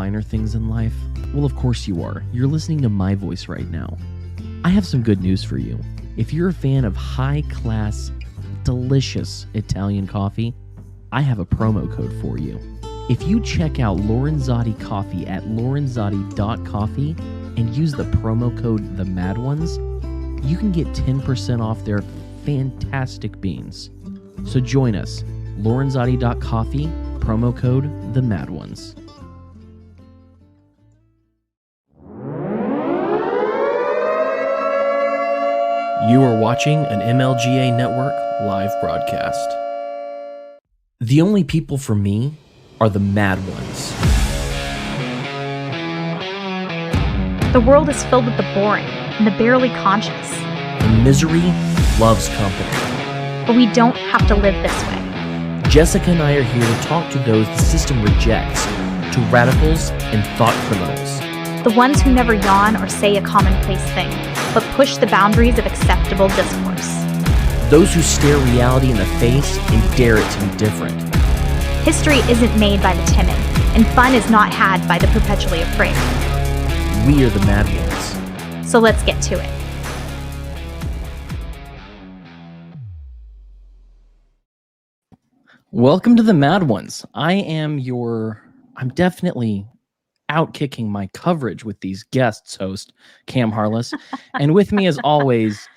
finer things in life? Well, of course you are. You're listening to my voice right now. I have some good news for you. If you're a fan of high-class, delicious Italian coffee, I have a promo code for you. If you check out Lorenzotti Coffee at lorenzotti.coffee and use the promo code TheMadOnes, you can get 10% off their fantastic beans. So join us, lorenzotti.coffee, promo code TheMadOnes. You are watching an MLGA Network live broadcast. The only people for me are the mad ones. The world is filled with the boring and the barely conscious. And misery loves company. But we don't have to live this way. Jessica and I are here to talk to those the system rejects, to radicals and thought criminals. The ones who never yawn or say a commonplace thing, but push the boundaries of acceptable discourse. Those who stare reality in the face and dare it to be different. History isn't made by the timid, and fun is not had by the perpetually afraid. We are the mad ones. So let's get to it. Welcome to the Mad Ones. I'm definitely outkicking my coverage with these guests, host Cam Harless. And with me, as always,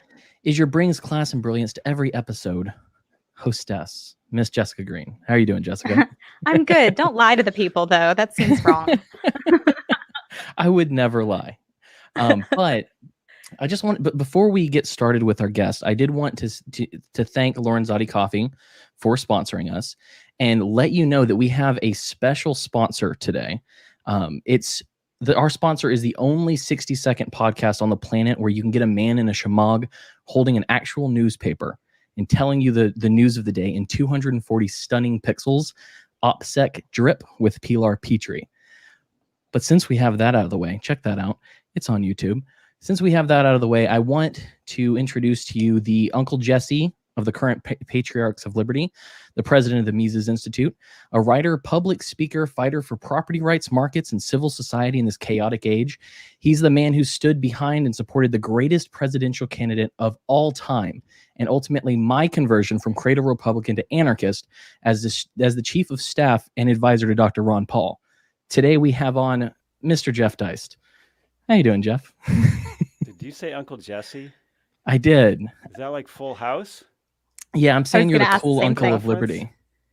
is your brings class and brilliance to every episode, hostess, Miss Jessica Green. How are you doing, Jessica? I'm good. Don't lie to the people, though. That seems wrong. I would never lie. But before we get started with our guest, I did want to thank Lorenzotti Coffee for sponsoring us and let you know that we have a special sponsor today. Our sponsor is the only 60-second podcast on the planet where you can get a man in a shamag holding an actual newspaper and telling you the news of the day in 240 stunning pixels, OPSEC drip with Pilar Petrie. But since we have that out of the way, check that out. It's on YouTube. Since we have that out of the way, I want to introduce to you the Uncle Jesse of the current Patriarchs of Liberty, the president of the Mises Institute, a writer, public speaker, fighter for property rights, markets, and civil society in this chaotic age. He's the man who stood behind and supported the greatest presidential candidate of all time, and ultimately my conversion from cradle Republican to anarchist as the chief of staff and advisor to Dr. Ron Paul. Today we have on Mr. Jeff Deist. How you doing, Jeff? Did you say Uncle Jesse? I did. Is that like Full House? Yeah, I'm saying you're the cool uncle of Liberty.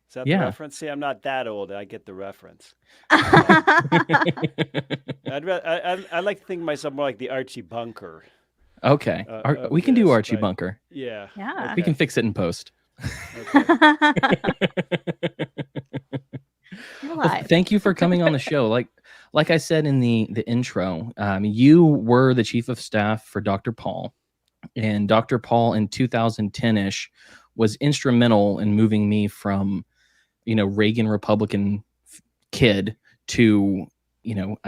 Is that the reference? See, I'm not that old. I get the reference. I I like to think of myself more like the Archie Bunker. Okay. We can do Archie Bunker. Yeah. Yeah. We can fix it in post. Okay. Well, thank you for coming on the show. Like I said in the intro, you were the chief of staff for Dr. Paul, and Dr. Paul in 2010-ish was instrumental in moving me from, Reagan Republican kid to,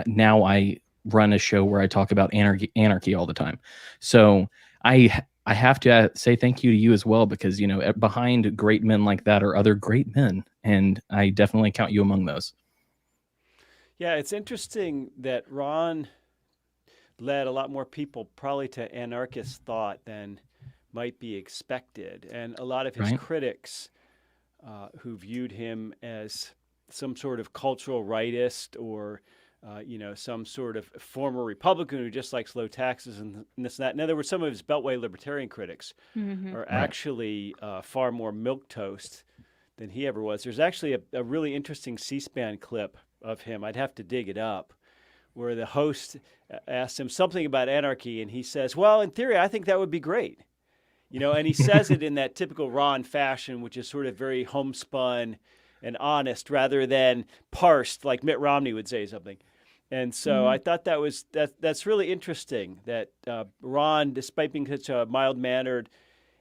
now I run a show where I talk about anarchy all the time. So I have to say thank you to you as well, because, behind great men like that are other great men, and I definitely count you among those. Yeah, it's interesting that Ron led a lot more people probably to anarchist thought than might be expected. And a lot of his critics who viewed him as some sort of cultural rightist or, some sort of former Republican who just likes low taxes and this and that. In other words, some of his Beltway libertarian critics are actually far more milquetoast than he ever was. There's actually a really interesting C-SPAN clip of him. I'd have to dig it up, where the host asked him something about anarchy, and he says, well, in theory, I think that would be great. And he says it in that typical Ron fashion, which is sort of very homespun and honest rather than parsed like Mitt Romney would say something. And so I thought that's really interesting that Ron, despite being such a mild-mannered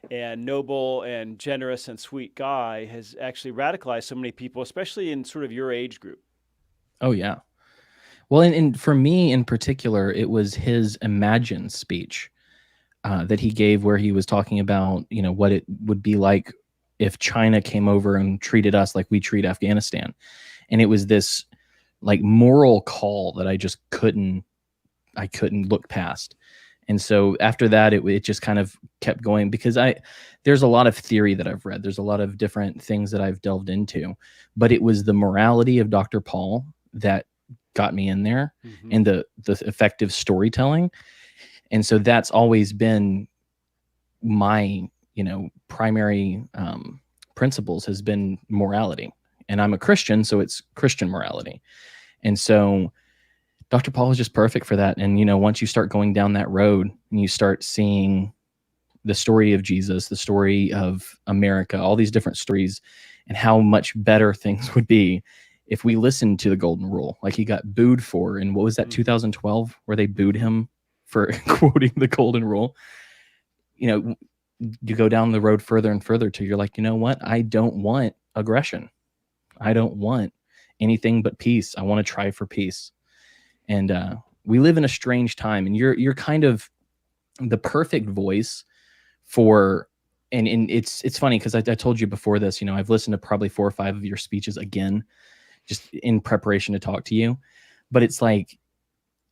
and noble and generous and sweet guy, has actually radicalized so many people, especially in sort of your age group. Oh, yeah. Well, and for me in particular, it was his Imagine speech that he gave, where he was talking about, what it would be like if China came over and treated us like we treat Afghanistan. And it was this like moral call that I couldn't look past. And so after that, it just kind of kept going, because there's a lot of theory that I've read. There's a lot of different things that I've delved into, but it was the morality of Dr. Paul that got me in there, and the effective storytelling. And so that's always been my, primary principles, has been morality. And I'm a Christian, so it's Christian morality. And so Dr. Paul is just perfect for that. And, once you start going down that road and you start seeing the story of Jesus, the story of America, all these different stories, and how much better things would be if we listened to the golden rule, like he got booed for. And what was that, 2012, where they booed him for quoting the golden rule? You go down the road further and further till you're like, you know what? I don't want aggression. I don't want anything but peace. I want to try for peace. And we live in a strange time, and you're kind of the perfect voice for, and it's funny because I told you before this, I've listened to probably 4 or 5 of your speeches again, just in preparation to talk to you. But it's like,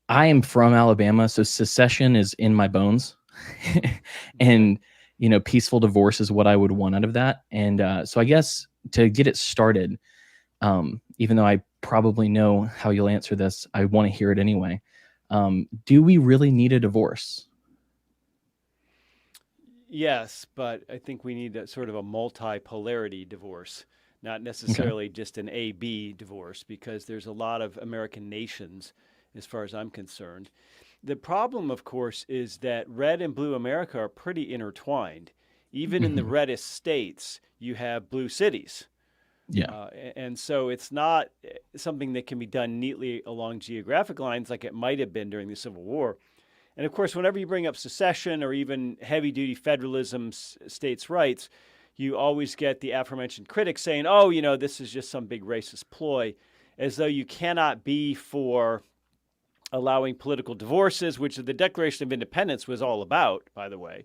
I am from Alabama, so secession is in my bones. And, peaceful divorce is what I would want out of that. And so I guess to get it started, even though I probably know how you'll answer this, I want to hear it anyway. Do we really need a divorce? Yes, but I think we need a sort of a multipolarity divorce, not necessarily just an A-B divorce, because there's a lot of American nations, as far as I'm concerned. The problem, of course, is that red and blue America are pretty intertwined. Even in the reddest states, you have blue cities. Yeah. And so it's not something that can be done neatly along geographic lines like it might have been during the Civil War. And of course, whenever you bring up secession or even heavy-duty federalism, states' rights, you always get the aforementioned critics saying, oh, this is just some big racist ploy, as though you cannot be for allowing political divorces, which the Declaration of Independence was all about, by the way.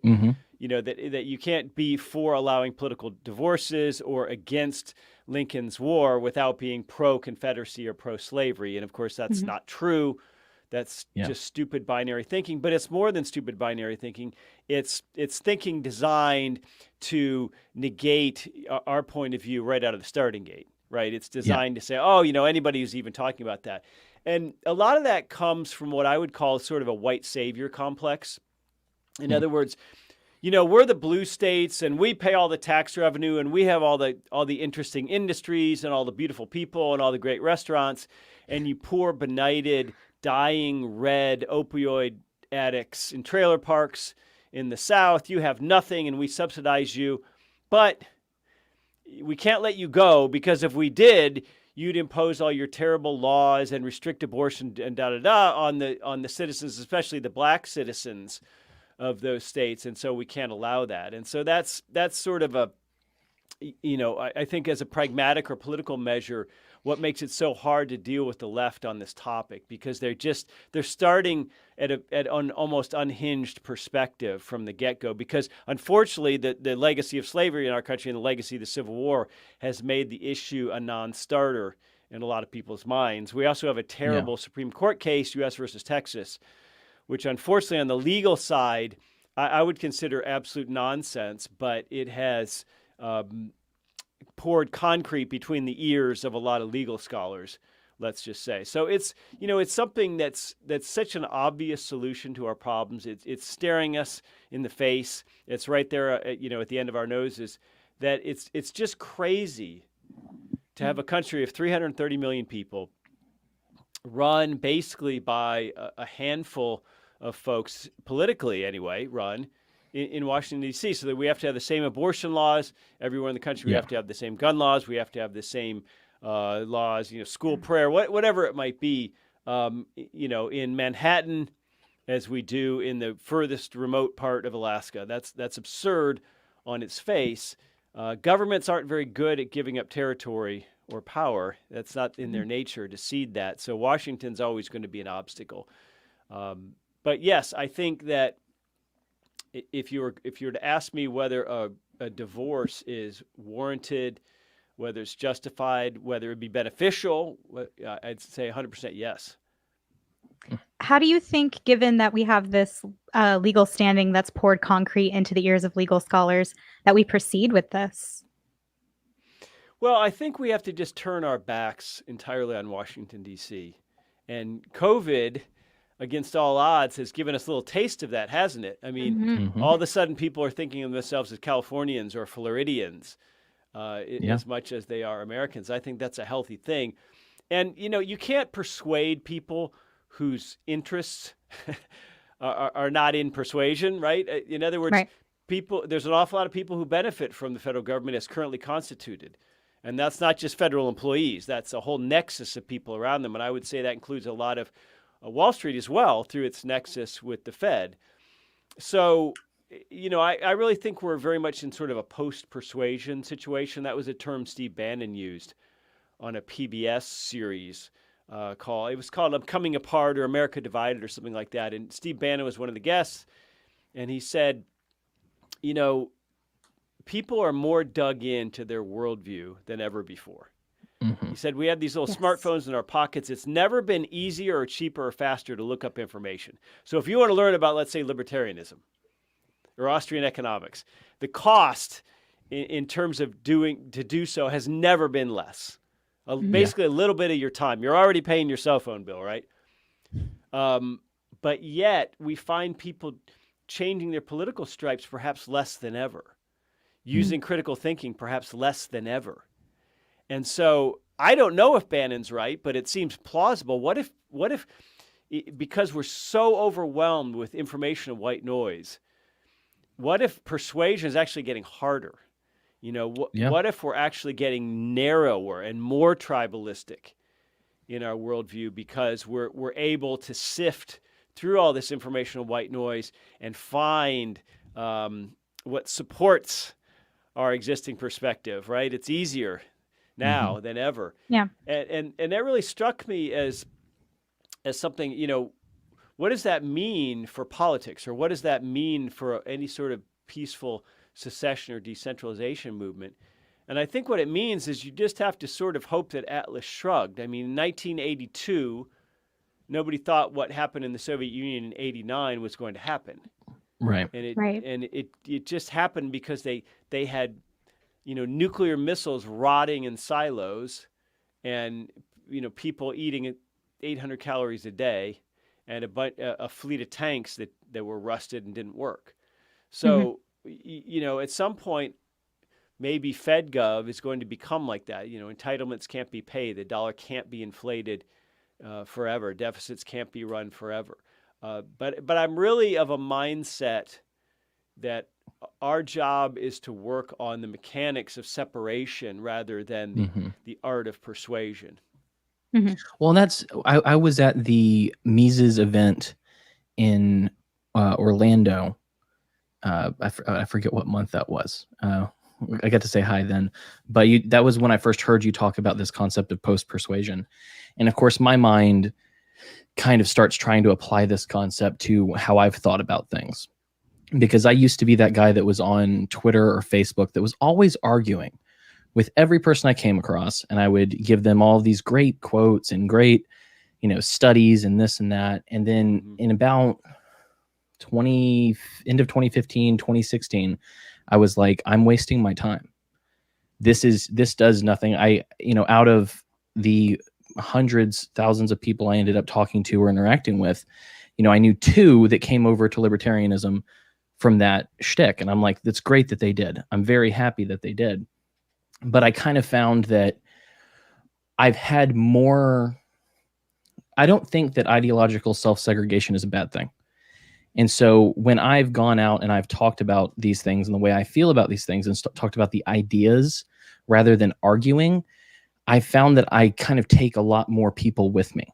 That you can't be for allowing political divorces or against Lincoln's war without being pro-Confederacy or pro-slavery. And of course, that's not true. That's just stupid binary thinking. But it's more than stupid binary thinking. It's thinking designed to negate our point of view right out of the starting gate, right? It's designed to say, oh, anybody who's even talking about that. And a lot of that comes from what I would call sort of a white savior complex. In other words, we're the blue states and we pay all the tax revenue and we have all the interesting industries and all the beautiful people and all the great restaurants. And you poor, benighted, dying red opioid addicts in trailer parks in the South, you have nothing and we subsidize you. But we can't let you go, because if we did, you'd impose all your terrible laws and restrict abortion and on the citizens, especially the black citizens of those states. And so we can't allow that. And so that's sort of I think as a pragmatic or political measure, what makes it so hard to deal with the left on this topic, because they're starting at an almost unhinged perspective from the get-go, because unfortunately the legacy of slavery in our country and the legacy of the Civil War has made the issue a non-starter in a lot of people's minds. We also have a terrible Supreme Court case, U.S. versus Texas, which unfortunately on the legal side, I would consider absolute nonsense, but it has poured concrete between the ears of a lot of legal scholars, let's just say. So it's something that's such an obvious solution to our problems. It's staring us in the face. It's right there, at the end of our noses, that it's just crazy to have a country of 330 million people run basically by a handful of folks, politically anyway, run in Washington, D.C., so that we have to have the same abortion laws everywhere in the country. We have to have the same gun laws. We have to have the same laws, school prayer, whatever it might be, in Manhattan as we do in the furthest remote part of Alaska. That's absurd on its face. Governments aren't very good at giving up territory or power. That's not in their nature to cede that. So Washington's always going to be an obstacle. But yes, I think that if you were to ask me whether a divorce is warranted whether it's justified, whether it'd be beneficial, I'd say 100% yes. How do you think, given that we have this legal standing that's poured concrete into the ears of legal scholars, that we proceed with this? Well, I think we have to just turn our backs entirely on Washington, D.C. And COVID, against all odds, has given us a little taste of that, hasn't it? I mean, all of a sudden people are thinking of themselves as Californians or Floridians as much as they are Americans. I think that's a healthy thing. And, you can't persuade people whose interests are not in persuasion, right? In other words, there's an awful lot of people who benefit from the federal government as currently constituted. And that's not just federal employees. That's a whole nexus of people around them. And I would say that includes a lot of Wall Street as well through its nexus with the Fed. So, I really think we're very much in sort of a post-persuasion situation. That was a term Steve Bannon used on a PBS series called, it was called I'm Coming Apart or America Divided or something like that. And Steve Bannon was one of the guests. And he said, people are more dug into their worldview than ever before. He said, we have these little smartphones in our pockets. It's never been easier or cheaper or faster to look up information. So if you want to learn about, let's say, libertarianism or Austrian economics, the cost in terms of to do so has never been less. Basically a little bit of your time. You're already paying your cell phone bill, right? But yet we find people changing their political stripes perhaps less than ever, using critical thinking perhaps less than ever. And so I don't know if Bannon's right, but it seems plausible. What if because we're so overwhelmed with information and white noise, what if persuasion is actually getting harder? What if we're actually getting narrower and more tribalistic in our worldview because we're able to sift through all this information and white noise and find what supports our existing perspective, right? It's easier now than ever. Yeah. And that really struck me as something, what does that mean for politics, or what does that mean for any sort of peaceful secession or decentralization movement? And I think what it means is you just have to sort of hope that Atlas shrugged. I mean, in 1982, nobody thought what happened in the Soviet Union in 89 was going to happen. Right. And it just happened because they had nuclear missiles rotting in silos, and people eating 800 calories a day, and a fleet of tanks that were rusted and didn't work. So at some point, maybe FedGov is going to become like that. Entitlements can't be paid, the dollar can't be inflated forever, deficits can't be run forever. But I'm really of a mindset that our job is to work on the mechanics of separation rather than the art of persuasion. Well, I was at the Mises event in Orlando. I forget what month that was. I got to say hi then, but that was when I first heard you talk about this concept of post-persuasion. And of course, my mind kind of starts trying to apply this concept to how I've thought about things. Because I used to be that guy that was on Twitter or Facebook that was always arguing with every person I came across, and I would give them all these great quotes and great, studies and this and that. And then in about end of 2015, 2016, I was like, I'm wasting my time. This does nothing. Out of the hundreds, thousands of people I ended up talking to or interacting with, I knew 2 that came over to libertarianism from that shtick. And I'm like, that's great that they did. I'm very happy that they did. But I kind of found that I've had more, I don't think that ideological self-segregation is a bad thing. And so when I've gone out and I've talked about these things and the way I feel about these things and talked about the ideas rather than arguing, I found that I kind of take a lot more people with me,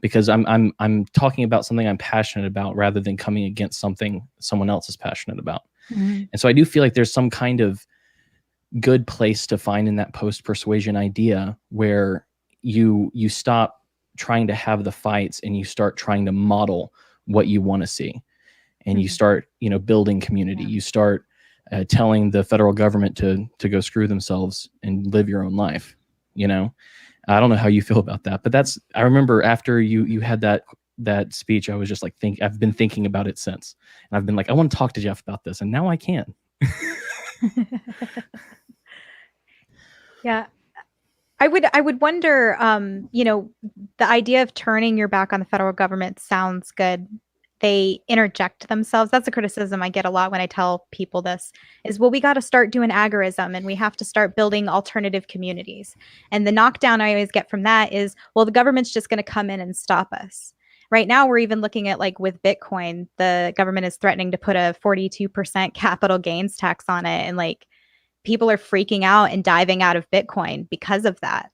because I'm talking about something I'm passionate about rather than coming against something someone else is passionate about. And so I do feel like there's some kind of good place to find in that post-persuasion idea where you stop trying to have the fights and you start trying to model what you want to see. And you start, building community. You start telling the federal government to go screw themselves and live your own life. You know, I don't know how you feel about that, but I remember after you had that speech, I was just like, I've been thinking about it since, and I've been like, I want to talk to Jeff about this, and now I can. Yeah. I would wonder, the idea of turning your back on the federal government sounds good. They interject themselves. That's a criticism I get a lot when I tell people this is, well, we got to start doing agorism and we have to start building alternative communities. And the knockdown I always get from that is, well, the government's just going to come in and stop us. Right now, we're even looking at, like, with Bitcoin, the government is threatening to put a 42% capital gains tax on it. And, like, people are freaking out and diving out of Bitcoin because of that.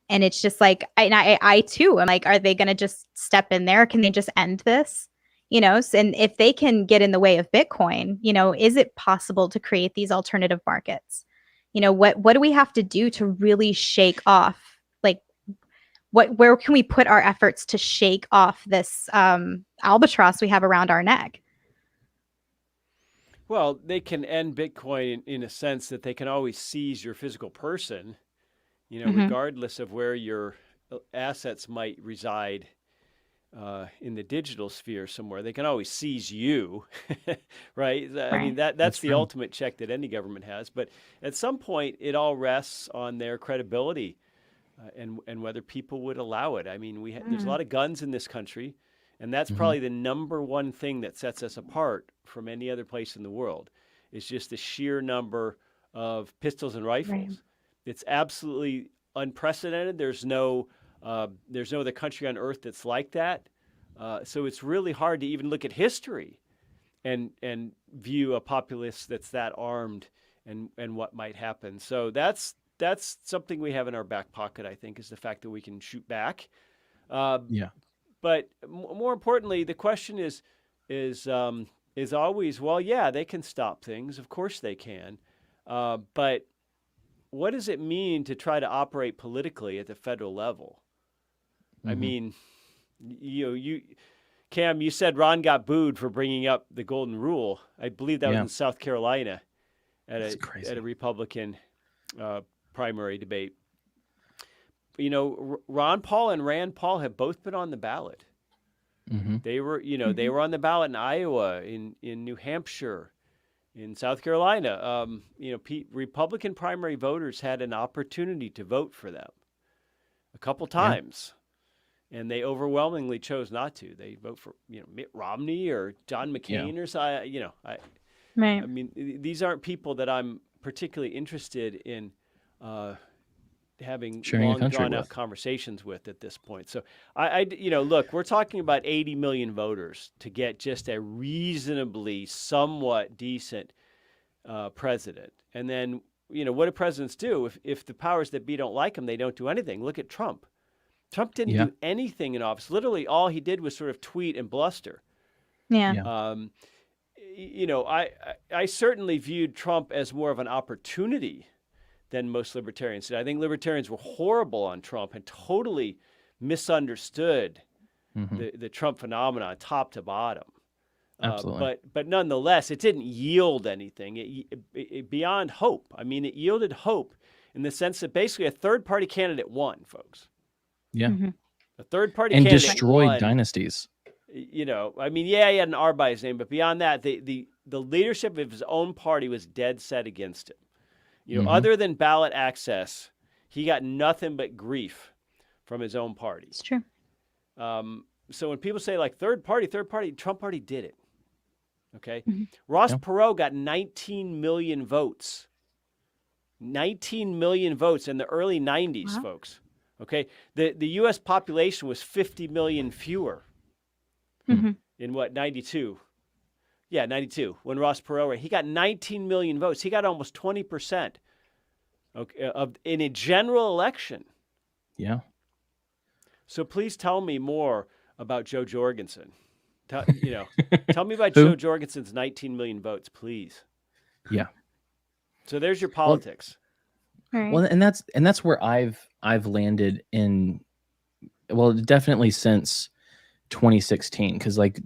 And it's just like, I too, I'm like, are they going to just step in there? Can they just end this? And if they can get in the way of Bitcoin, is it possible to create these alternative markets? What do we have to do to really shake off? Like, where can we put our efforts to shake off this albatross we have around our neck? Well, they can end Bitcoin in a sense that they can always seize your physical person, regardless of where your assets might reside in the digital sphere somewhere. They can always seize you, right? I mean, that's the ultimate check that any government has. But at some point, it all rests on their credibility and whether people would allow it. I mean, there's a lot of guns in this country. And that's probably the number one thing that sets us apart from any other place in the world. It's just the sheer number of pistols and rifles. Right. It's absolutely unprecedented. There's no other country on earth that's like that. So it's really hard to even look at history and view a populace that's that armed and what might happen. So that's something we have in our back pocket, I think, is the fact that we can shoot back. But more importantly, the question is always, well, yeah, they can stop things. Of course they can. But what does it mean to try to operate politically at the federal level? I mean, Cam, you said Ron got booed for bringing up the golden rule. I believe that was in South Carolina at a Republican primary debate. Ron Paul and Rand Paul have both been on the ballot. They were, they were on the ballot in Iowa, in New Hampshire, in South Carolina. Republican primary voters had an opportunity to vote for them a couple times, and they overwhelmingly chose not to. They vote for, Mitt Romney or John McCain or something. I mean, these aren't people that I'm particularly interested in having long drawn out conversations with at this point. So look, we're talking about 80 million voters to get just a reasonably somewhat decent president. And then, what do presidents do? If the powers that be don't like them, they don't do anything. Look at Trump. Trump didn't do anything in office. Literally all he did was sort of tweet and bluster. I certainly viewed Trump as more of an opportunity than most libertarians did. I think libertarians were horrible on Trump and totally misunderstood the Trump phenomenon top to bottom. Absolutely. But nonetheless, it didn't yield anything. It beyond hope. I mean, it yielded hope in the sense that basically a third-party candidate won, folks. Yeah. A third-party and candidate destroyed won. Dynasties. I mean, he had an R by his name, but beyond that, the leadership of his own party was dead set against him. Other than ballot access, he got nothing but grief from his own party. It's true. So when people say like third party, Trump already did it. Okay. Ross Perot got 19 million votes. 19 million votes in the early 90s, folks. Okay. The U.S. population was 50 million fewer in 92? Yeah, 92. When Ross Perot, he got 19 million votes. He got almost 20% in a general election. Yeah. So please tell me more about Joe Jorgensen. Tell me about Joe Jorgensen's 19 million votes, please. Yeah. So there's your politics. Well, and that's where I've landed in. Well, definitely since 2016, because like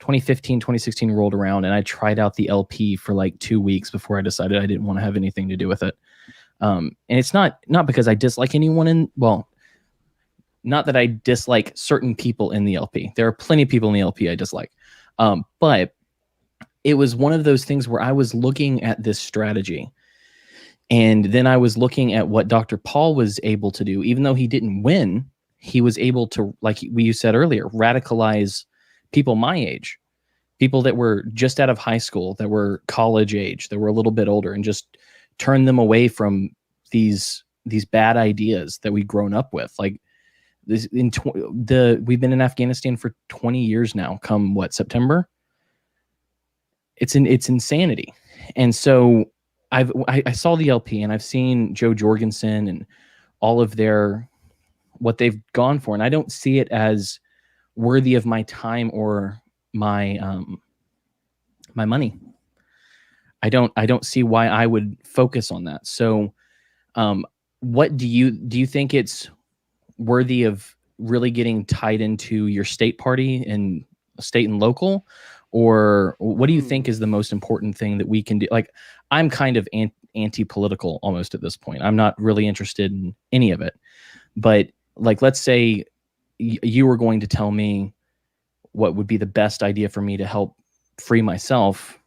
2015, 2016 rolled around, and I tried out the LP for like 2 weeks before I decided I didn't want to have anything to do with it. And it's not because I dislike anyone not that I dislike certain people in the LP. There are plenty of people in the LP I dislike. But it was one of those things where I was looking at this strategy, and then I was looking at what Dr. Paul was able to do. Even though he didn't win, he was able to, like you said earlier, radicalize people my age, people that were just out of high school, that were college age, that were a little bit older, and just turn them away from these bad ideas that we'd grown up with. Like this, we've been in Afghanistan for 20 years now. Come what, September? It's insanity. And so I saw the LP, and I've seen Joe Jorgensen and all of what they've gone for, and I don't see it as worthy of my time or my my money. I don't see why I would focus on that. So what do you think it's worthy of really getting tied into your state party and state and local? Or what do you think is the most important thing that we can do? Like, I'm kind of anti-political almost at this point. I'm not really interested in any of it. But like, let's say you were going to tell me what would be the best idea for me to help free myself.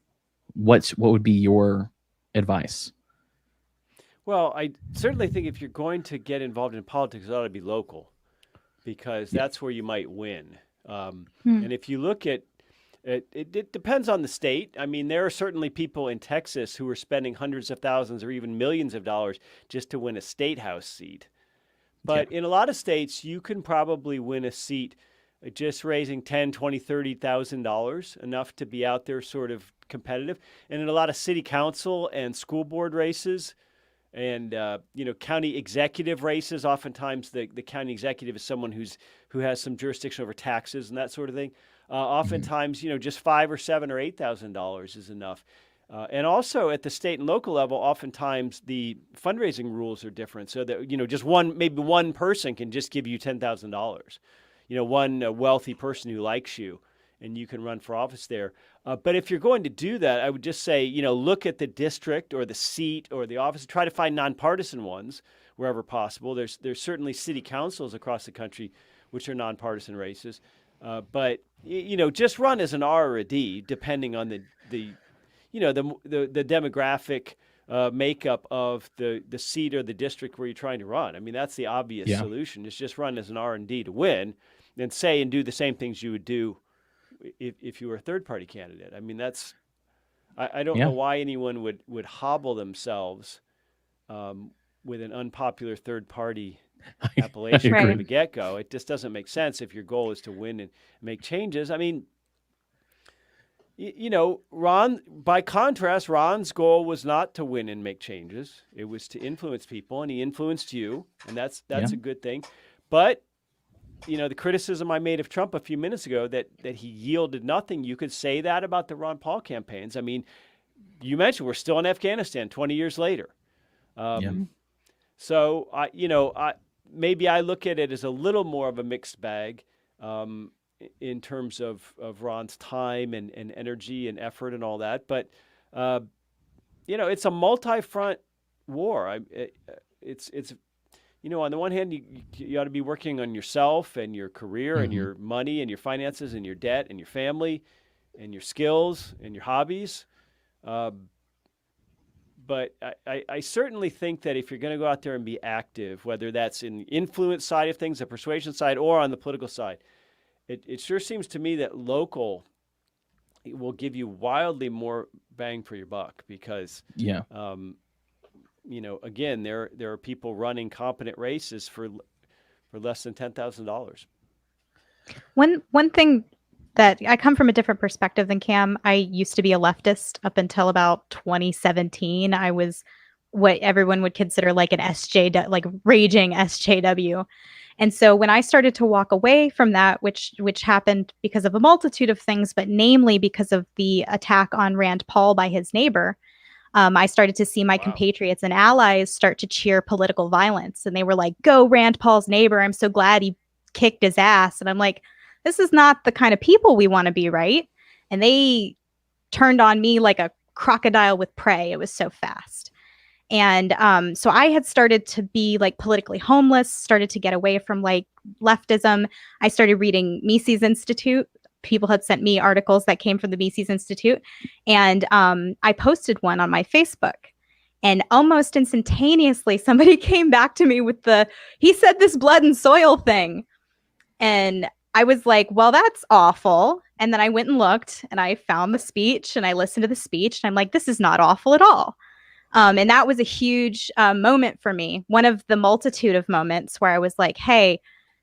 What would be your advice? Well, I certainly think if you're going to get involved in politics, it ought to be local, because that's where you might win. And if you look at it depends on the state. I mean, there are certainly people in Texas who are spending hundreds of thousands or even millions of dollars just to win a state house seat. But in a lot of states, you can probably win a seat just raising $10,000, $20,000, $30,000, enough to be out there sort of competitive. And in a lot of city council and school board races and county executive races, oftentimes the county executive is someone who has some jurisdiction over taxes and that sort of thing. Oftentimes, just $5,000 or $7,000 or $8,000 is enough. And also at the state and local level, oftentimes the fundraising rules are different. So that, just maybe one person can just give you $10,000. One wealthy person who likes you, and you can run for office there. But if you're going to do that, I would just say, look at the district or the seat or the office. Try to find nonpartisan ones wherever possible. There's certainly city councils across the country which are nonpartisan races. But just run as an R or a D, depending on the demographic makeup of the seat or the district where you're trying to run. I mean, that's the obvious solution, is just run as an R and D to win, and say and do the same things you would do if you were a third-party candidate. I mean, I don't know why anyone would hobble themselves with an unpopular third-party appellation from the get-go. It just doesn't make sense if your goal is to win and make changes. I mean, Ron, by contrast, Ron's goal was not to win and make changes. It was to influence people, and he influenced you, and that's a good thing. But, the criticism I made of Trump a few minutes ago that he yielded nothing, you could say that about the Ron Paul campaigns. I mean, you mentioned we're still in Afghanistan 20 years later. So, maybe I look at it as a little more of a mixed bag. In terms of Ron's time and energy and effort and all that. But, it's a multi-front war. It's on the one hand, you ought to be working on yourself and your career and your money and your finances and your debt and your family and your skills and your hobbies. But I certainly think that if you're going to go out there and be active, whether that's in the influence side of things, the persuasion side, or on the political side, it sure seems to me that local will give you wildly more bang for your buck, because, again, there are people running competent races for less than $10,000. One thing that I come from a different perspective than Cam. I used to be a leftist up until about 2017. I was what everyone would consider like an SJW, like raging SJW. And so when I started to walk away from that, which happened because of a multitude of things, but namely because of the attack on Rand Paul by his neighbor, I started to see my compatriots and allies start to cheer political violence. And they were like, go Rand Paul's neighbor. I'm so glad he kicked his ass. And I'm like, this is not the kind of people we want to be, right? and they turned on me like a crocodile with prey. It was so fast. And so I had started to be like politically homeless, started to get away from like leftism. I started reading Mises Institute. People had sent me articles that came from the Mises Institute. And I posted one on my Facebook. And almost instantaneously, somebody came back to me with he said this blood and soil thing. And I was like, well, that's awful. And then I went and looked and I found the speech and I listened to the speech. And I'm like, this is not awful at all. And that was a huge moment for me. One of the multitude of moments where I was like, hey,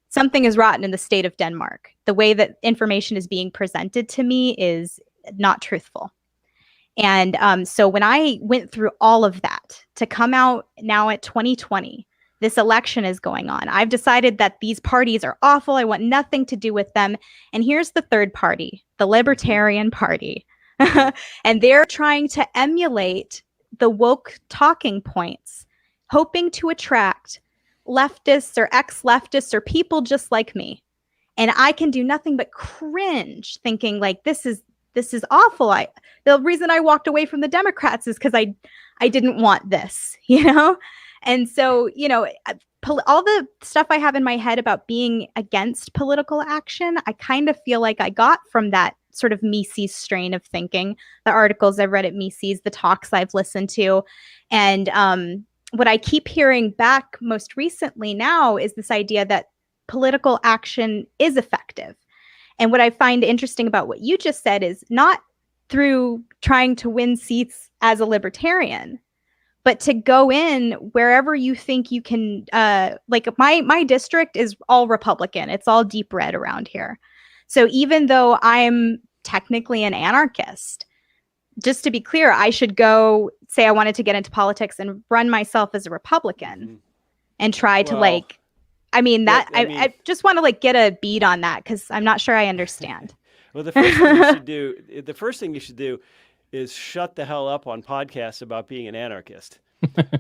something is rotten in the state of Denmark. The way that information is being presented to me is not truthful. And so when I went through all of that to come out now at 2020, this election is going on. I've decided that these parties are awful. I want nothing to do with them. And here's the third party, the Libertarian Party. And they're trying to emulate the woke talking points, hoping to attract leftists or ex-leftists or people just like me. And I can do nothing but cringe thinking like, this is awful. The reason I walked away from the Democrats is because I didn't want this, And so, all the stuff I have in my head about being against political action, I kind of feel like I got from that sort of Mises strain of thinking, the articles I've read at Mises, the talks I've listened to. And what I keep hearing back most recently now is this idea that political action is effective. And what I find interesting about what you just said is not through trying to win seats as a libertarian, but to go in wherever you think you can. Like my district is all Republican. It's all deep red around here. So even though I'm technically an anarchist, just to be clear, I should go say I wanted to get into politics and run myself as a Republican and try to I just want to get a beat on that because I'm not sure I understand. Well, the first thing you should do is shut the hell up on podcasts about being an anarchist.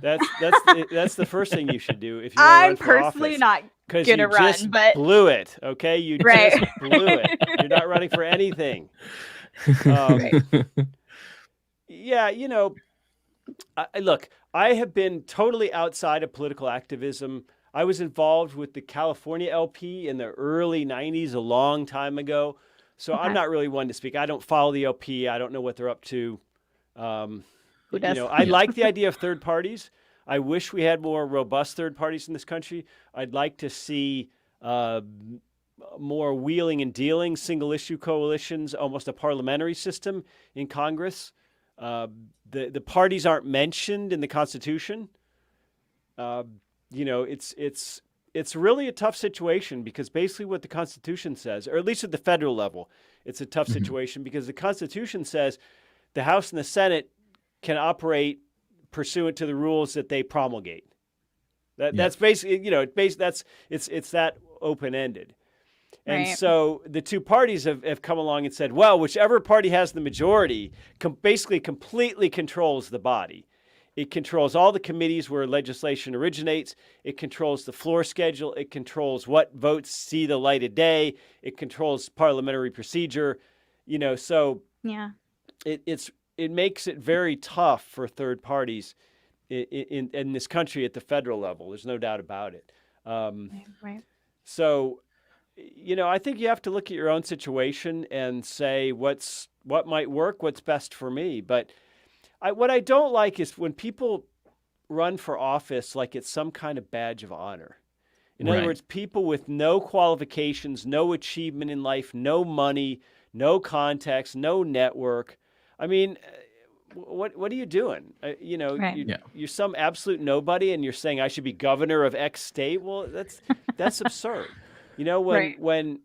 That's the first thing you should do if you want to run for office. I'm personally not gonna run, but blew it. Okay, you just blew it. You're not running for anything. Yeah, look, I have been totally outside of political activism. I was involved with the California LP in the early 90s, a long time ago. So I'm not really one to speak. I don't follow the LP. I don't know what they're up to. Who does? I like the idea of third parties. I wish we had more robust third parties in this country. I'd like to see more wheeling and dealing, single issue coalitions, almost a parliamentary system in Congress. The parties aren't mentioned in the Constitution. It's really a tough situation because basically what the Constitution says, or at least at the federal level, it's a tough situation because the Constitution says the House and the Senate can operate pursuant to the rules that they promulgate. That's basically, it's that open-ended. And so the two parties have come along and said, well, whichever party has the majority basically completely controls the body. It controls all the committees where legislation originates. It controls the floor schedule. It controls what votes see the light of day. It controls parliamentary procedure. So it makes it very tough for third parties in this country at the federal level. There's no doubt about it. So, I think you have to look at your own situation and say what might work, what's best for me. But what I don't like is when people run for office like it's some kind of badge of honor. In other words, people with no qualifications, no achievement in life, no money, no contacts, no network. I mean, what are you doing? You're some absolute nobody, and you're saying I should be governor of X state. Well, that's absurd. When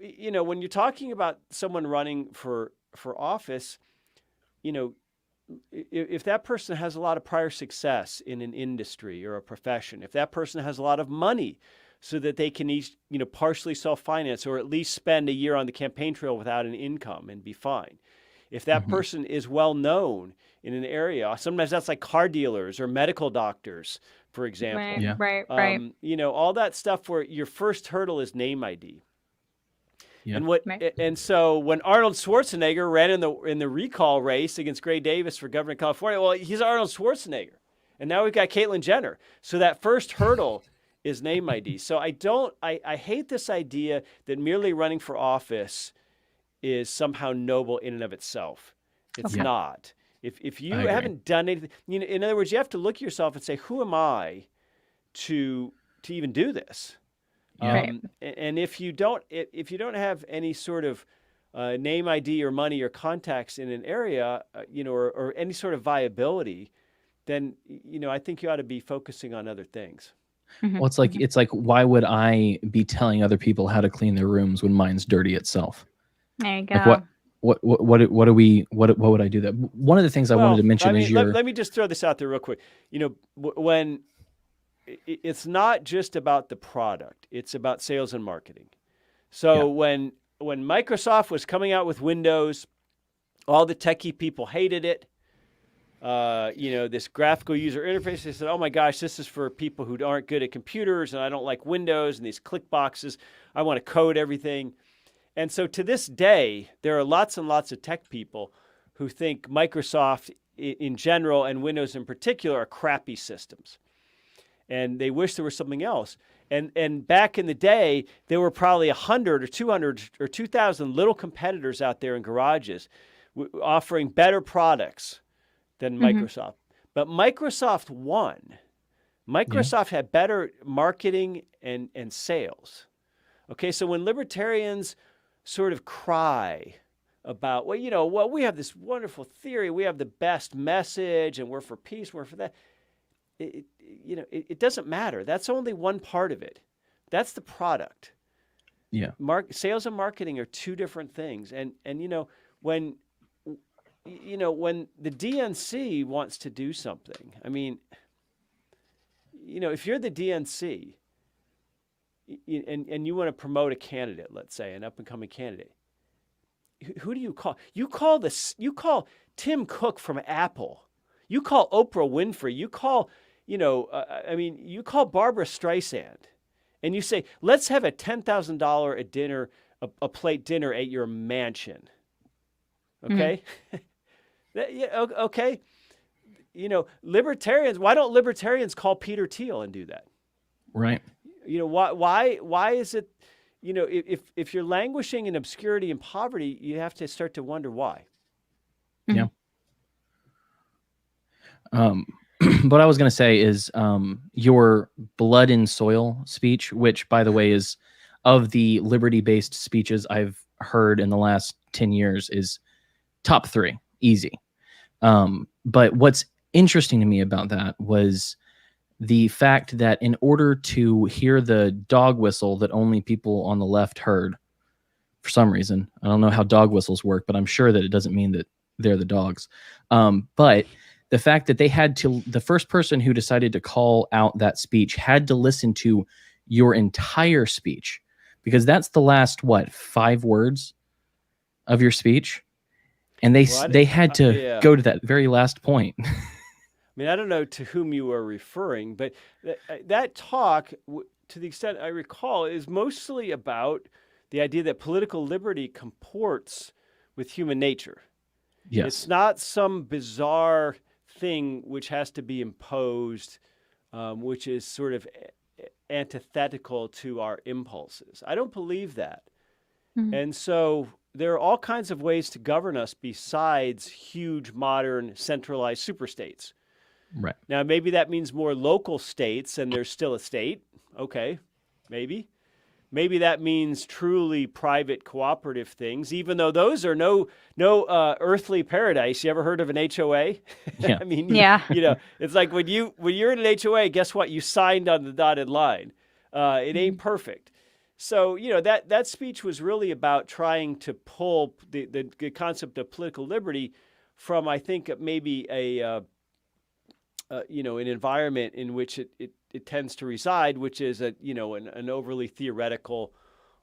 you're talking about someone running for office, if that person has a lot of prior success in an industry or a profession, if that person has a lot of money so that they can each, partially self-finance or at least spend a year on the campaign trail without an income and be fine. If that person is well known in an area, sometimes that's like car dealers or medical doctors, for example. Right. All that stuff where your first hurdle is name ID. Yeah. And so when Arnold Schwarzenegger ran in the recall race against Gray Davis for governor of California, well, he's Arnold Schwarzenegger. And now we've got Caitlyn Jenner. So that first hurdle is name ID. So I hate this idea that merely running for office is somehow noble in and of itself. It's not. If you haven't done anything, in other words, you have to look at yourself and say, who am I to even do this? Yeah. And if you don't have any sort of name ID or money or contacts in an area, or any sort of viability, then I think you ought to be focusing on other things. Well, it's like why would I be telling other people how to clean their rooms when mine's dirty itself? There you go. Like what would I do that? One of the things I wanted to mention is let me just throw this out there real quick. When it's not just about the product, it's about sales and marketing. So when Microsoft was coming out with Windows, all the techie people hated it. This graphical user interface, they said, oh my gosh, this is for people who aren't good at computers, and I don't like Windows and these click boxes. I want to code everything. And so to this day, there are lots and lots of tech people who think Microsoft in general and Windows in particular are crappy systems. And they wish there was something else. And back in the day, there were probably 100 or 200 or 2,000 little competitors out there in garages offering better products than Microsoft. But Microsoft won. Microsoft had better marketing and sales. Okay, so when libertarians sort of cry about, we have this wonderful theory, we have the best message, and we're for peace, we're for that. It doesn't matter. That's only one part of it. That's the product. Yeah. Sales and marketing are two different things. And when the DNC wants to do something, if you're the DNC and you want to promote a candidate, let's say an up and coming candidate, who do you call? You call Tim Cook from Apple. You call Oprah Winfrey. You call you call Barbara Streisand, and you say, let's have a $10,000 a plate dinner at your mansion. Okay? Okay. Libertarians, why don't libertarians call Peter Thiel and do that? Right. Why is it, if you're languishing in obscurity and poverty, you have to start to wonder why. Yeah. What I was going to say is your blood and soil speech, which, by the way, is of the liberty-based speeches I've heard in the last 10 years, is top 3, easy. But what's interesting to me about that was the fact that in order to hear the dog whistle that only people on the left heard, for some reason, I don't know how dog whistles work, but I'm sure that it doesn't mean that they're the dogs. But the fact that the first person who decided to call out that speech had to listen to your entire speech, because that's the last, 5 words of your speech. And they had to go to that very last point. I don't know to whom you are referring, but that talk, to the extent I recall, is mostly about the idea that political liberty comports with human nature. Yes. It's not some bizarre thing which has to be imposed, which is sort of antithetical to our impulses. I don't believe that. And so there are all kinds of ways to govern us besides huge, modern, centralized superstates. Right. Now, maybe that means more local states and there's still a state. Okay, maybe. Maybe that means truly private cooperative things, even though those are no earthly paradise. You ever heard of an HOA? Yeah. It's like when you're in an HOA, guess what? You signed on the dotted line. It ain't perfect. So, that speech was really about trying to pull the concept of political liberty from, I think, maybe an environment in which it tends to reside, which is an overly theoretical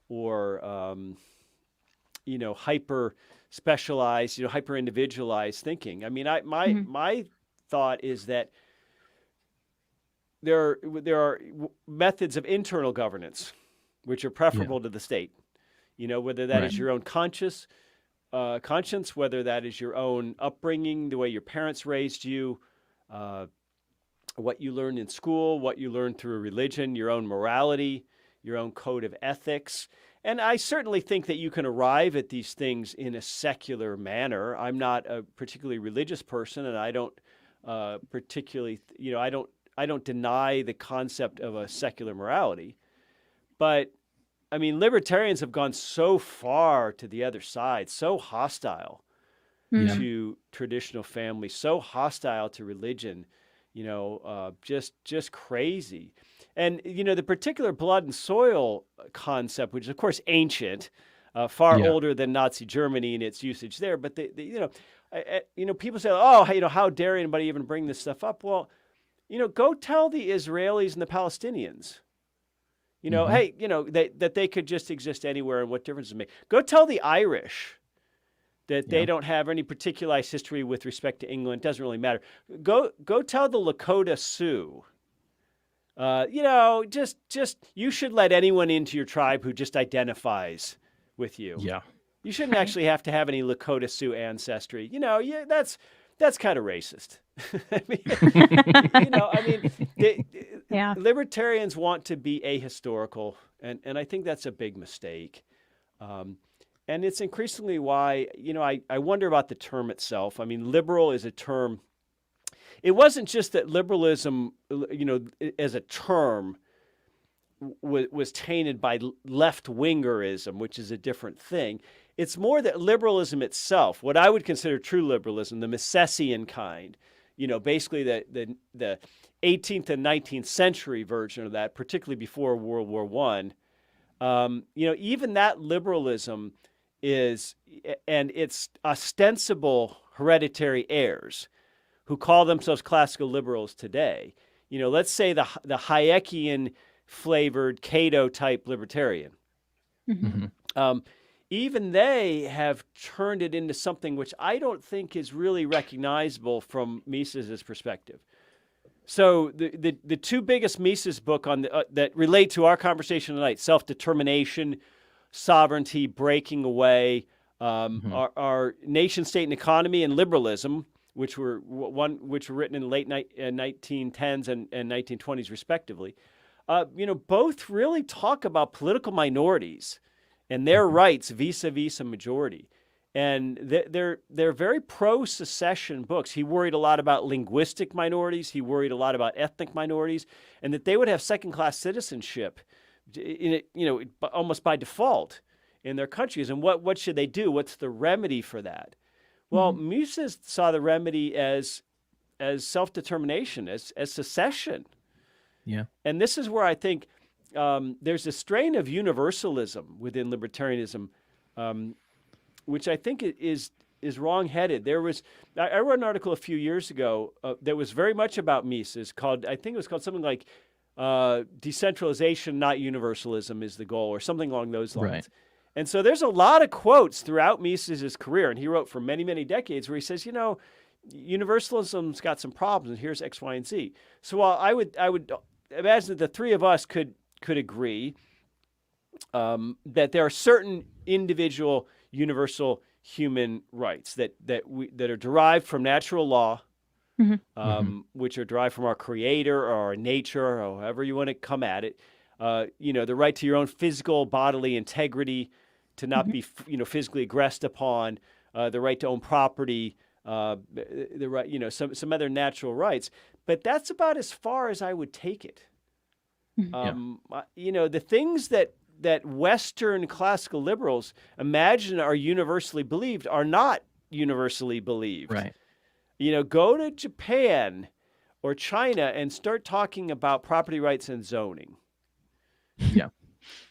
or, hyper specialized, hyper individualized thinking. My thought is that there are methods of internal governance which are preferable to the state. whether that Right. is your own conscience, whether that is your own upbringing, the way your parents raised you, what you learned in school, what you learned through religion, your own morality, your own code of ethics. And I certainly think that you can arrive at these things in a secular manner. I'm not a particularly religious person, and I don't particularly, I don't deny the concept of a secular morality. But I mean, libertarians have gone so far to the other side, so hostile Yeah. to traditional family, so hostile to religion, just crazy. And, the particular blood and soil concept, which is, of course, ancient, far Yeah. older than Nazi Germany and its usage there. But, people say, oh, how dare anybody even bring this stuff up? Well, go tell the Israelis and the Palestinians, Mhm. hey, that they could just exist anywhere and what difference does it make? Go tell the Irish that they Yeah. don't have any particularized history with respect to England. It doesn't really matter. Go tell the Lakota Sioux, just you should let anyone into your tribe who just identifies with you. Yeah. You shouldn't Right. actually have to have any Lakota Sioux ancestry. That's kind of racist. Yeah. Libertarians want to be ahistorical, and I think that's a big mistake. And it's increasingly why, I wonder about the term itself. I mean, liberal is a term. It wasn't just that liberalism, as a term was tainted by left-wingerism, which is a different thing. It's more that liberalism itself, what I would consider true liberalism, the Misesian kind, basically the 18th and 19th century version of that, particularly before World War I, even that liberalism is, and its ostensible hereditary heirs who call themselves classical liberals today, let's say the Hayekian flavored Cato type libertarian. Mhm. Mhm. Even they have turned it into something which I don't think is really recognizable from Mises's perspective. So the two biggest Mises book on that relate to our conversation tonight: self-determination, sovereignty, breaking away, Mhm. our nation state and economy, and liberalism, which were written in the late 1910s and 1920s respectively. Both really talk about political minorities and their Mhm. rights vis-a-vis a majority. And they're very pro-secession books. He worried a lot about linguistic minorities. He worried a lot about ethnic minorities, and that they would have second-class citizenship, almost by default in their countries. And what should they do? What's the remedy for that? Well, Mhm. Mises saw the remedy as self-determination, as secession. Yeah. And this is where I think there's a strain of universalism within libertarianism, which I think is wrong-headed. I wrote an article a few years ago that was very much about Mises, I think it was called something like decentralization, not universalism is the goal, or something along those lines. Right. And so there's a lot of quotes throughout Mises's career, and he wrote for many, many decades, where he says, universalism's got some problems, and here's X, Y, and Z. So while I would imagine that the three of us could agree that there are certain individual universal human rights that are derived from natural law, Mhm. which are derived from our creator or our nature, or however you want to come at it. The right to your own physical bodily integrity, to not Mhm. be physically aggressed upon, the right to own property, the right, some other natural rights. But that's about as far as I would take it. Mhm. The things that Western classical liberals imagine are universally believed are not universally believed. Right. Go to Japan or China and start talking about property rights and zoning. Yeah.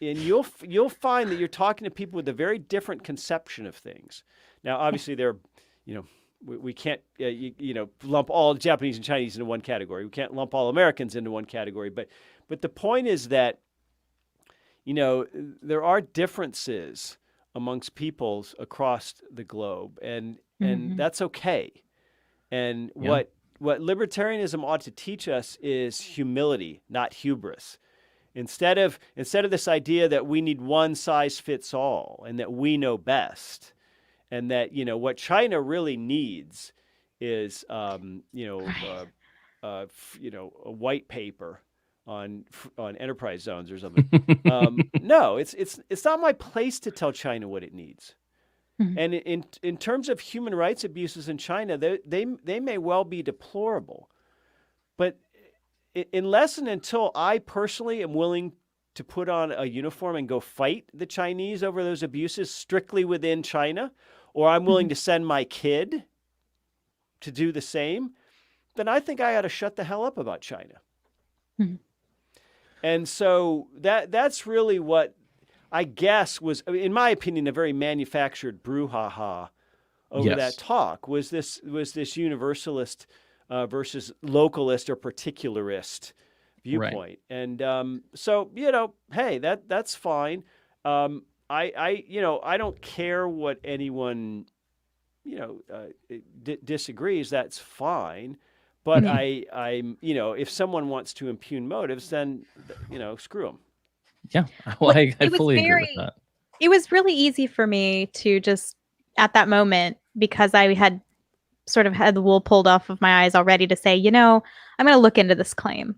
And you'll find that you're talking to people with a very different conception of things. Now, obviously, we can't lump all Japanese and Chinese into one category. We can't lump all Americans into one category. But the point is that there are differences amongst peoples across the globe, and Mhm. that's okay. And Yeah. what libertarianism ought to teach us is humility, not hubris. Instead of this idea that we need one size fits all and that we know best, and that, you know, what China really needs is, a white paper on enterprise zones or something. No, it's not my place to tell China what it needs. And in terms of human rights abuses in China, they may well be deplorable, but unless and until I personally am willing to put on a uniform and go fight the Chinese over those abuses strictly within China, or I'm willing to send my kid to do the same, then I think I ought to shut the hell up about China. And so that's really what I guess was, in my opinion, a very manufactured brouhaha over that talk, was this universalist versus localist or particularist viewpoint. Right. And so, you know, hey, that's fine. I don't care what anyone, you know, disagrees. That's fine. But I'm, you know, if someone wants to impugn motives, then, you know, screw them. Yeah, well, I fully agree with that. It was really easy for me to just, at that moment, because I had sort of had the wool pulled off of my eyes already, to say, you know, I'm going to look into this claim.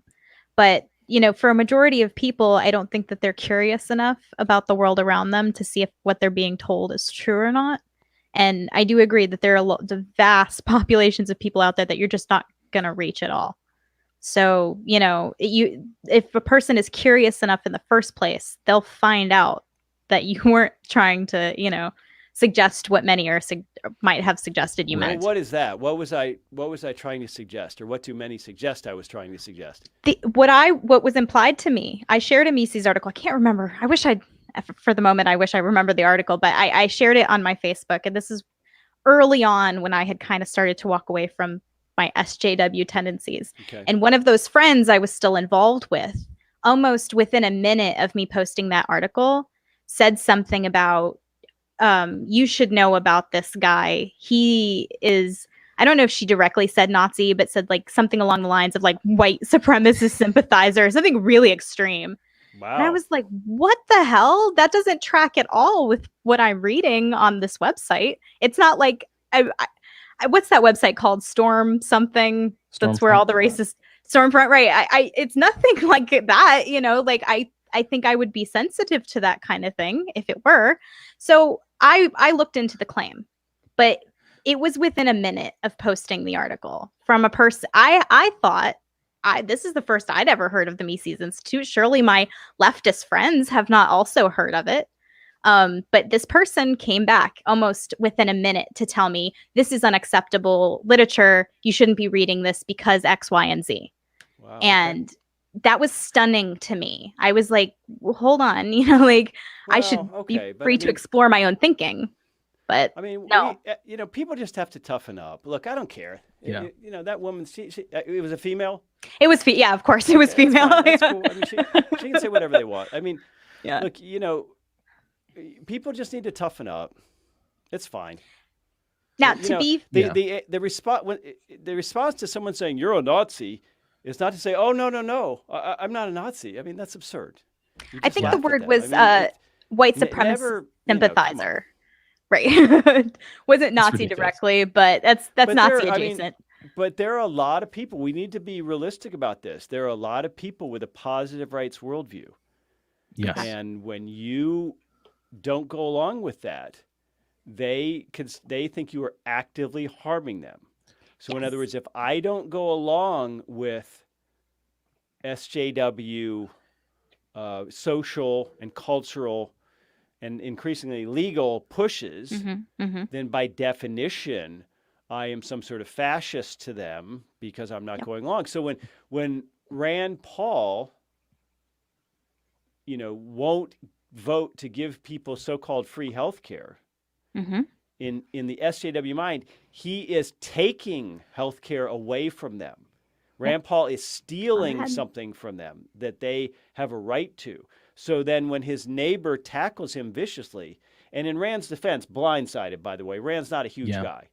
But, you know, for a majority of people, I don't think that they're curious enough about the world around them to see if what they're being told is true or not. And I do agree that there are the vast populations of people out there that you're just not going to reach at all. So, you know, if a person is curious enough in the first place, they'll find out that you weren't trying to, you know, suggest what many might have suggested you meant. What is that? What was I trying to suggest, or what do many suggest I was trying to suggest? What was implied to me, I shared a Mises article. I can't remember. I wish I remembered the article, but I shared it on my Facebook, and this is early on when I had kind of started to walk away from my SJW tendencies. Okay. And one of those friends I was still involved with, almost within a minute of me posting that article, said something about, you should know about this guy. He is, I don't know if she directly said Nazi, but said like something along the lines of like white supremacist sympathizer, something really extreme. Wow. And I was like, what the hell? That doesn't track at all with what I'm reading on this website. It's not like, what's that website called? Storm something. That's where all the racist Stormfront, right? It's nothing like that, you know. Like I think I would be sensitive to that kind of thing if it were. So I looked into the claim, but it was within a minute of posting the article from a person. I thought this is the first I'd ever heard of the Mises Institute. Surely my leftist friends have not also heard of it. But this person came back almost within a minute to tell me, this is unacceptable literature. You shouldn't be reading this because X, Y, and Z. Wow, and that was stunning to me. I was like, well, hold on, you know, like I should be free to explore my own thinking. But I mean, no, you know, people just have to toughen up. Look, I don't care. Yeah. You know, that woman, it was a female. It was, yeah, of course, it was female. That's cool. I mean, she can say whatever they want. I mean, yeah. Look, you know, people just need to toughen up. It's fine. Now, the response to someone saying you're a Nazi is not to say, oh no, I'm not a Nazi. I mean, that's absurd. I think the word was white supremacist sympathizer, right? Wasn't Nazi directly, but that's Nazi adjacent. But there are a lot of people. We need to be realistic about this. There are a lot of people with a positive rights worldview. Yes. And when you don't go along with that, they think you are actively harming them. So in other words, if I don't go along with SJW social and cultural and increasingly legal pushes, then by definition, I am some sort of fascist to them because I'm not going along. So when Rand Paul, you know, won't vote to give people so-called free health care, in the SJW mind, he is taking health care away from them. Rand Paul is stealing something from them that they have a right to. So then when his neighbor tackles him viciously, and in Rand's defense, blindsided, by the way, Rand's not a huge guy.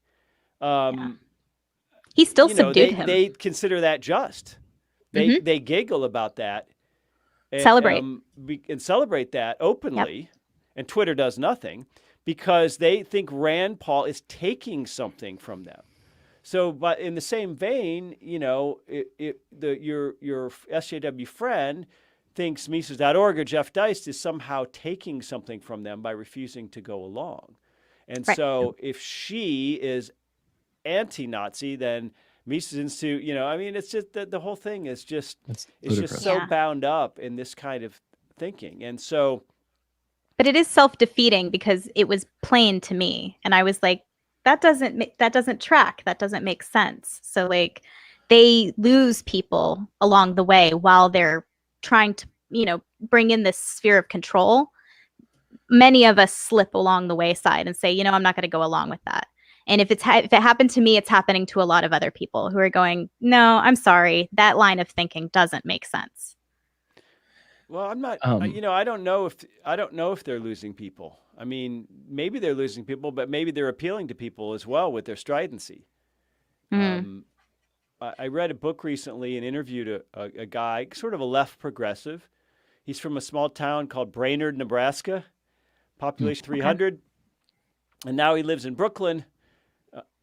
He still subdued him. They consider that just. They giggle about that. Celebrate. And celebrate that openly. And Twitter does nothing because they think Rand Paul is taking something from them. So, but in the same vein, you know, your SJW friend thinks Mises.org or Jeff Deist is somehow taking something from them by refusing to go along. And so if she is anti-Nazi, then Mises Institute, you know, I mean, it's just the whole thing is just, it's just so bound up in this kind of thinking. And so. But it is self-defeating because it was plain to me. And I was like, that doesn't track. That doesn't make sense. So like they lose people along the way while they're trying to, you know, bring in this sphere of control. Many of us slip along the wayside and say, you know, I'm not going to go along with that. And if it happened to me, it's happening to a lot of other people who are going, no, I'm sorry. That line of thinking doesn't make sense. Well, I'm not, you know, I don't know if they're losing people. I mean, maybe they're losing people, but maybe they're appealing to people as well with their stridency. I read a book recently and interviewed a guy, sort of a left progressive. He's from a small town called Brainerd, Nebraska, population 300. And now he lives in Brooklyn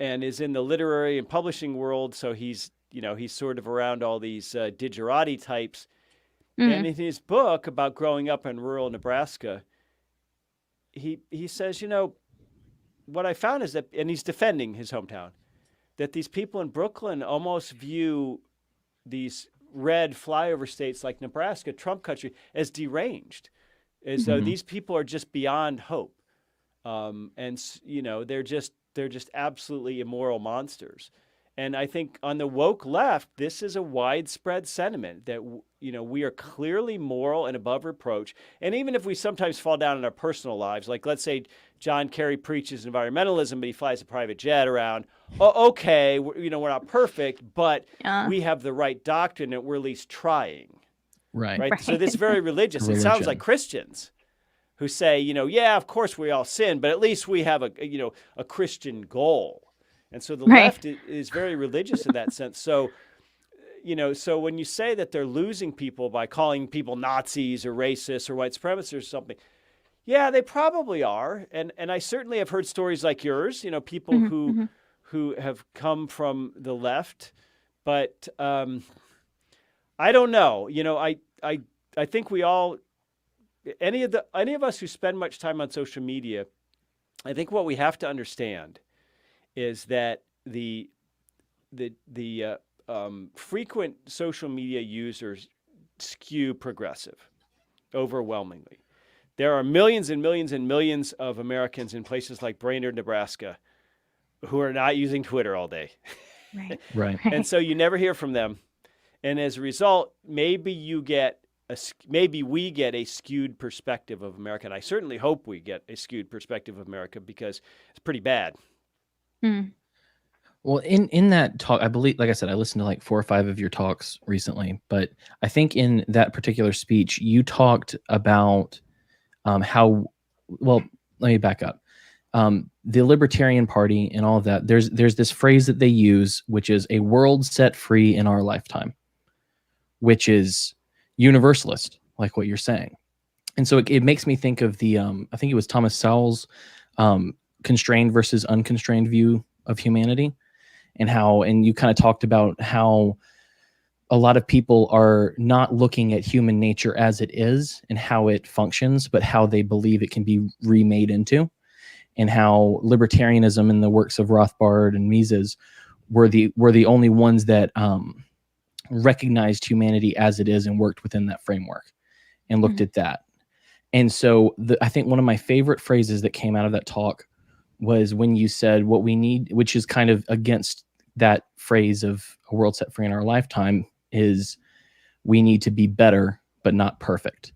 and is in the literary and publishing world. So he's, you know, he's sort of around all these digerati types. And in his book about growing up in rural Nebraska, he says, you know, what I found is that, and he's defending his hometown, that these people in Brooklyn almost view these red flyover states like Nebraska, Trump country, as deranged, as though these people are just beyond hope. And, you know, they're just absolutely immoral monsters. And I think on the woke left, this is a widespread sentiment that, you know, we are clearly moral and above reproach. And even if we sometimes fall down in our personal lives, like let's say John Kerry preaches environmentalism, but he flies a private jet around. Oh, okay, you know, we're not perfect, but we have the right doctrine and we're at least trying. Right. So this is very religious. It sounds like Christians who say, you know, yeah, of course we all sin, but at least we have a Christian goal. And so the left is very religious in that sense. So, you know, so when you say that they're losing people by calling people Nazis or racists or white supremacists or something, yeah, they probably are. And I certainly have heard stories like yours, you know, people who have come from the left. But I don't know. You know, I think we all, any of us who spend much time on social media, I think what we have to understand is that the frequent social media users skew progressive overwhelmingly. There are millions and millions and millions of Americans in places like Brainerd, Nebraska, who are not using Twitter all day. Right. And so you never hear from them. And as a result, maybe we get a skewed perspective of America. And I certainly hope we get a skewed perspective of America because it's pretty bad. Well, in that talk, I believe, like I said, I listened to like 4 or 5 of your talks recently, but I think in that particular speech, you talked about how, well, let me back up. The Libertarian Party and all of that, there's this phrase that they use, which is a world set free in our lifetime, which is universalist, like what you're saying. And so it makes me think of the, I think it was Thomas Sowell's constrained versus unconstrained view of humanity, and you kind of talked about how a lot of people are not looking at human nature as it is and how it functions, but how they believe it can be remade into, and how libertarianism and the works of Rothbard and Mises were the only ones that recognized humanity as it is and worked within that framework and looked at that. And so I think one of my favorite phrases that came out of that talk was when you said what we need, which is kind of against that phrase of a world set free in our lifetime, is we need to be better, but not perfect.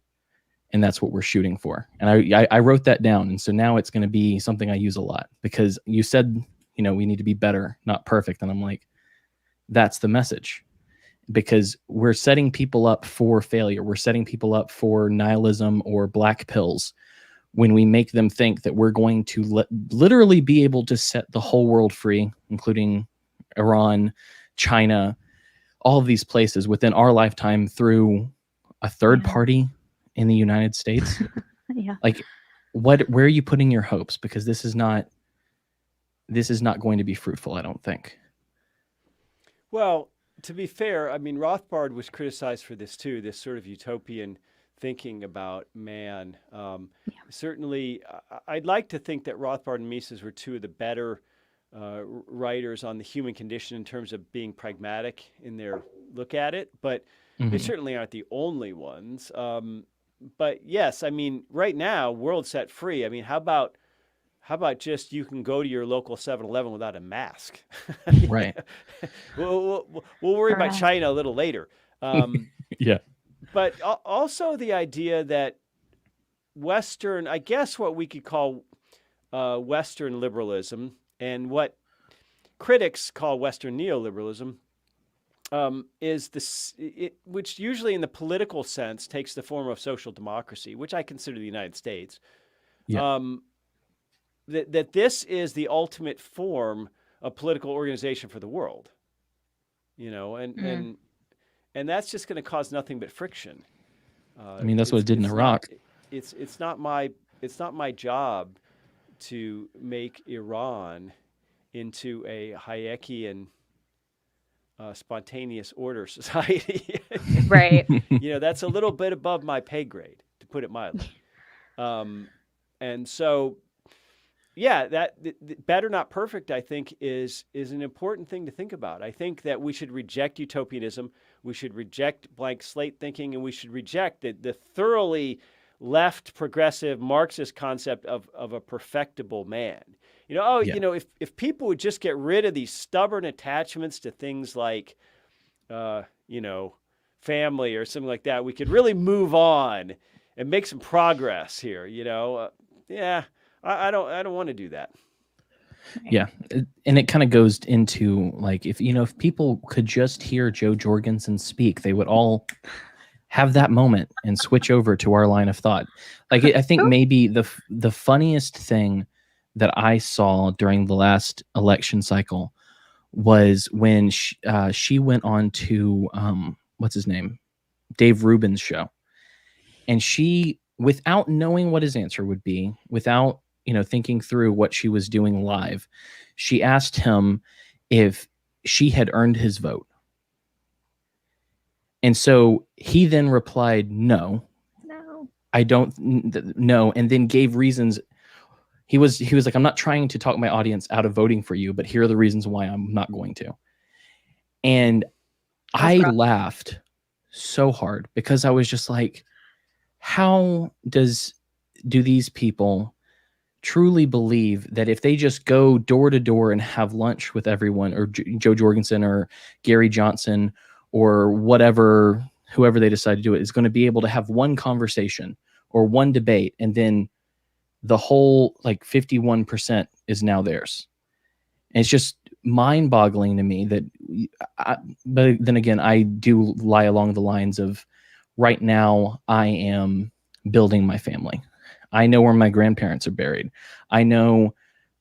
And that's what we're shooting for. And I wrote that down. And so now it's going to be something I use a lot, because you said, you know, we need to be better, not perfect. And I'm like, that's the message, because we're setting people up for failure. We're setting people up for nihilism or black pills when we make them think that we're going to literally be able to set the whole world free, including Iran, China, all of these places within our lifetime through a third Yeah. party in the United States. Yeah. Like, where are you putting your hopes? Because this is not going to be fruitful, I don't think. Well, to be fair, I mean, Rothbard was criticized for this too, this sort of utopian thinking about man. Certainly, I'd like to think that Rothbard and Mises were two of the better writers on the human condition in terms of being pragmatic in their look at it, but they certainly aren't the only ones. But yes, I mean, right now, world set free. I mean, how about just you can go to your local 7-Eleven without a mask? Right. We'll worry about Correct. China a little later. Yeah. But also the idea that Western, I guess what we could call Western liberalism, and what critics call Western neoliberalism, is this, which usually in the political sense takes the form of social democracy, which I consider the United States. Yeah. That this is the ultimate form of political organization for the world, and that's just going to cause nothing but friction. I mean, that's what it did in Iraq. It's not my job to make Iran into a Hayekian spontaneous order society. Right. That's a little bit above my pay grade, to put it mildly. And so, yeah, that better not perfect, I think, is an important thing to think about. I think that we should reject utopianism, we should reject blank slate thinking, and we should reject the thoroughly left progressive Marxist concept of a perfectible man. If people would just get rid of these stubborn attachments to things like, family or something like that, we could really move on and make some progress here. I don't want to do that. Yeah. And it kind of goes into like, if people could just hear Joe Jorgensen speak, they would all have that moment and switch over to our line of thought. Like, I think maybe the funniest thing that I saw during the last election cycle was when she went on to, what's his name? Dave Rubin's show. And she, without knowing what his answer would be, without thinking through what she was doing live, she asked him if she had earned his vote. And so he then replied, no, I don't know. And then gave reasons. He was like, I'm not trying to talk my audience out of voting for you, but here are the reasons why I'm not going to. And I laughed so hard because I was just like, how do these people truly believe that if they just go door to door and have lunch with everyone, or Joe Jorgensen or Gary Johnson or whoever they decide to do it, is going to be able to have one conversation or one debate, and then the whole 51% is now theirs? And it's just mind-boggling to me that, but then again, I do lie along the lines of, right now I am building my family. I know where my grandparents are buried. I know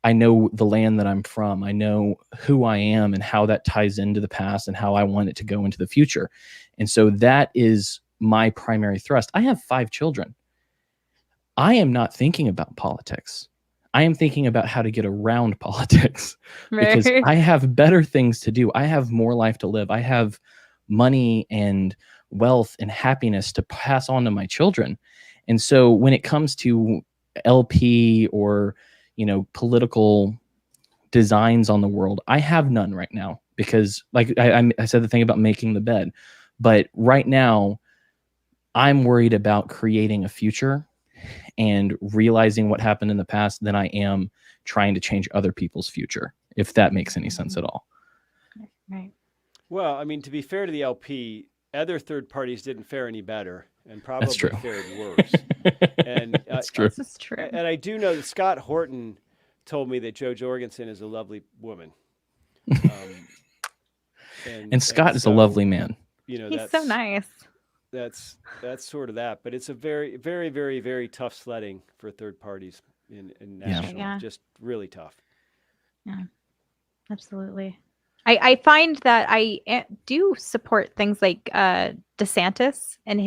the land that I'm from. I know who I am and how that ties into the past and how I want it to go into the future. And so that is my primary thrust. I have 5 children. I am not thinking about politics. I am thinking about how to get around politics, because I have better things to do. I have more life to live. I have money and wealth and happiness to pass on to my children. And so when it comes to LP or, political designs on the world, I have none right now, because like I said, the thing about making the bed, but right now I'm worried about creating a future and realizing what happened in the past than I am trying to change other people's future, if that makes any sense at all. Right. Well, I mean, to be fair to the LP, other third parties didn't fare any better and probably fared worse. And that's true. This is true. And I do know that Scott Horton told me that Joe Jorgensen is a lovely woman. And Scott is a lovely man. He's so nice. That's sort of that, but it's a very, very, very, very tough sledding for third parties in national. Just really tough. Yeah, absolutely. I find that I do support things like DeSantis and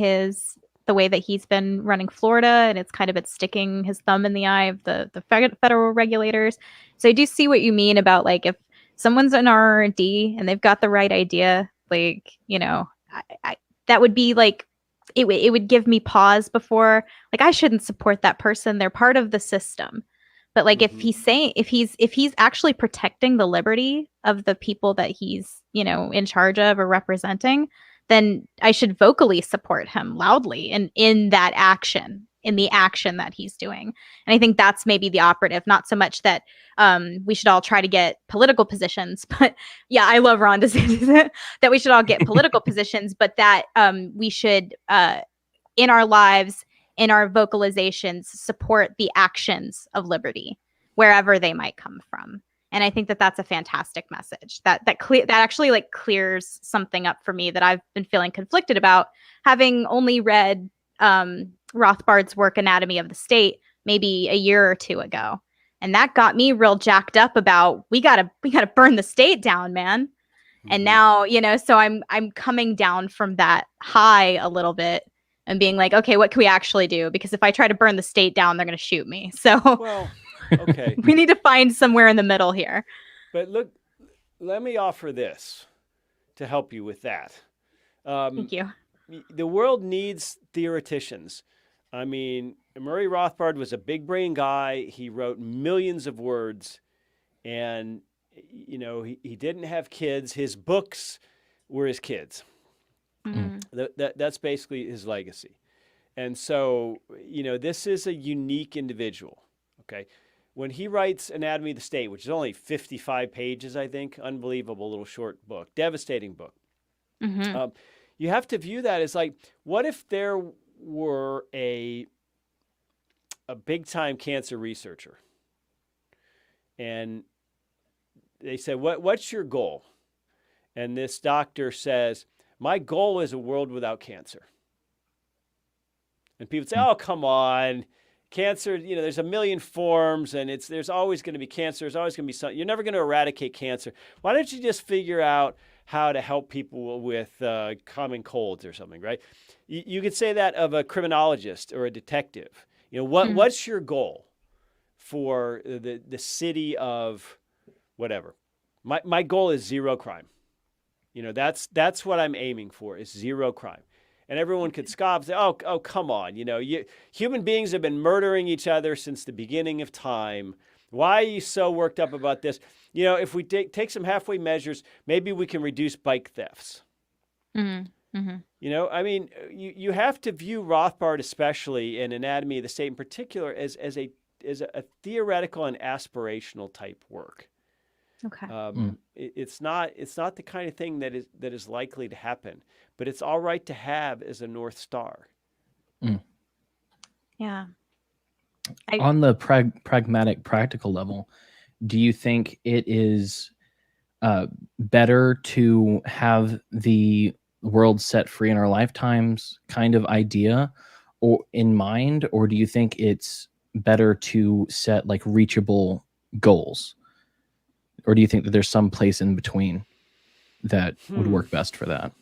the way that he's been running Florida, and it's kind of been sticking his thumb in the eye of the federal regulators. So I do see what you mean about like if someone's an RRD and they've got the right idea, like that would be like it would give me pause before like I shouldn't support that person. They're part of the system. But like if he's actually protecting the liberty of the people that he's, in charge of or representing, then I should vocally support him loudly and in that action, in the action that he's doing. And I think that's maybe the operative, not so much that we should all try to get political positions, but yeah, I love Ron DeSantis, that we should all get political positions, but that we should in our lives, in our vocalizations, support the actions of liberty wherever they might come from. And I think that that's a fantastic message that actually like clears something up for me that I've been feeling conflicted about, having only read Rothbard's work Anatomy of the State maybe a year or two ago. And that got me real jacked up about we gotta burn the state down, man. And now, so I'm coming down from that high a little bit and being like, okay, what can we actually do? Because if I try to burn the state down, they're going to shoot me. So well, okay. We need to find somewhere in the middle here. But look, let me offer this to help you with that. Thank you. The world needs theoreticians. I mean, Murray Rothbard was a big brain guy. He wrote millions of words, and he didn't have kids. His books were his kids. That's basically his legacy. And so, this is a unique individual. Okay. When he writes Anatomy of the State, which is only 55 pages, I think, unbelievable little short book, devastating book. You have to view that as like, what if there were a big time cancer researcher and they said, what's your goal? And this doctor says, my goal is a world without cancer. And people say, oh, come on. Cancer, there's a million forms and there's always going to be cancer. There's always going to be something. You're never going to eradicate cancer. Why don't you just figure out how to help people with common colds or something, right? You could say that of a criminologist or a detective. What's your goal for the city of whatever? My goal is zero crime. That's what I'm aiming for, is zero crime. And everyone could scoff, say, oh, come on. Human beings have been murdering each other since the beginning of time. Why are you so worked up about this? If we take some halfway measures, maybe we can reduce bike thefts. I mean, you have to view Rothbard, especially, and Anatomy of the State in particular, as a theoretical and aspirational type work. Okay. It's not the kind of thing that is likely to happen, but it's all right to have as a North Star. Yeah. On the pragmatic, practical level, do you think it is better to have the world set free in our lifetimes kind of idea or in mind, or do you think it's better to set like reachable goals? Or do you think that there's some place in between that would work best for that?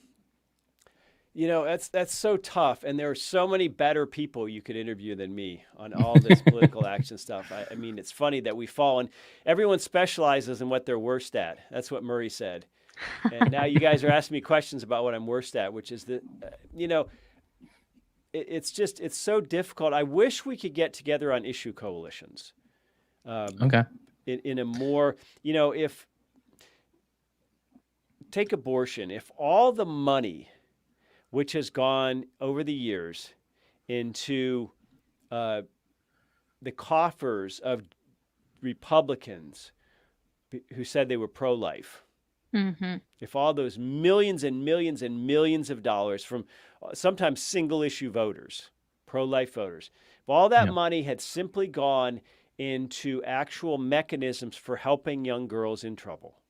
That's so tough. And there are so many better people you could interview than me on all this political action stuff. I mean, it's funny that we fall and everyone specializes in what they're worst at. That's what Murray said. And now you guys are asking me questions about what I'm worst at, which is it's so difficult. I wish we could get together on issue coalitions. Okay. In a more, if take abortion, if all the money which has gone over the years into the coffers of Republicans who said they were pro-life, if all those millions and millions and millions of dollars from sometimes single-issue voters, pro-life voters, if all that money had simply gone into actual mechanisms for helping young girls in trouble.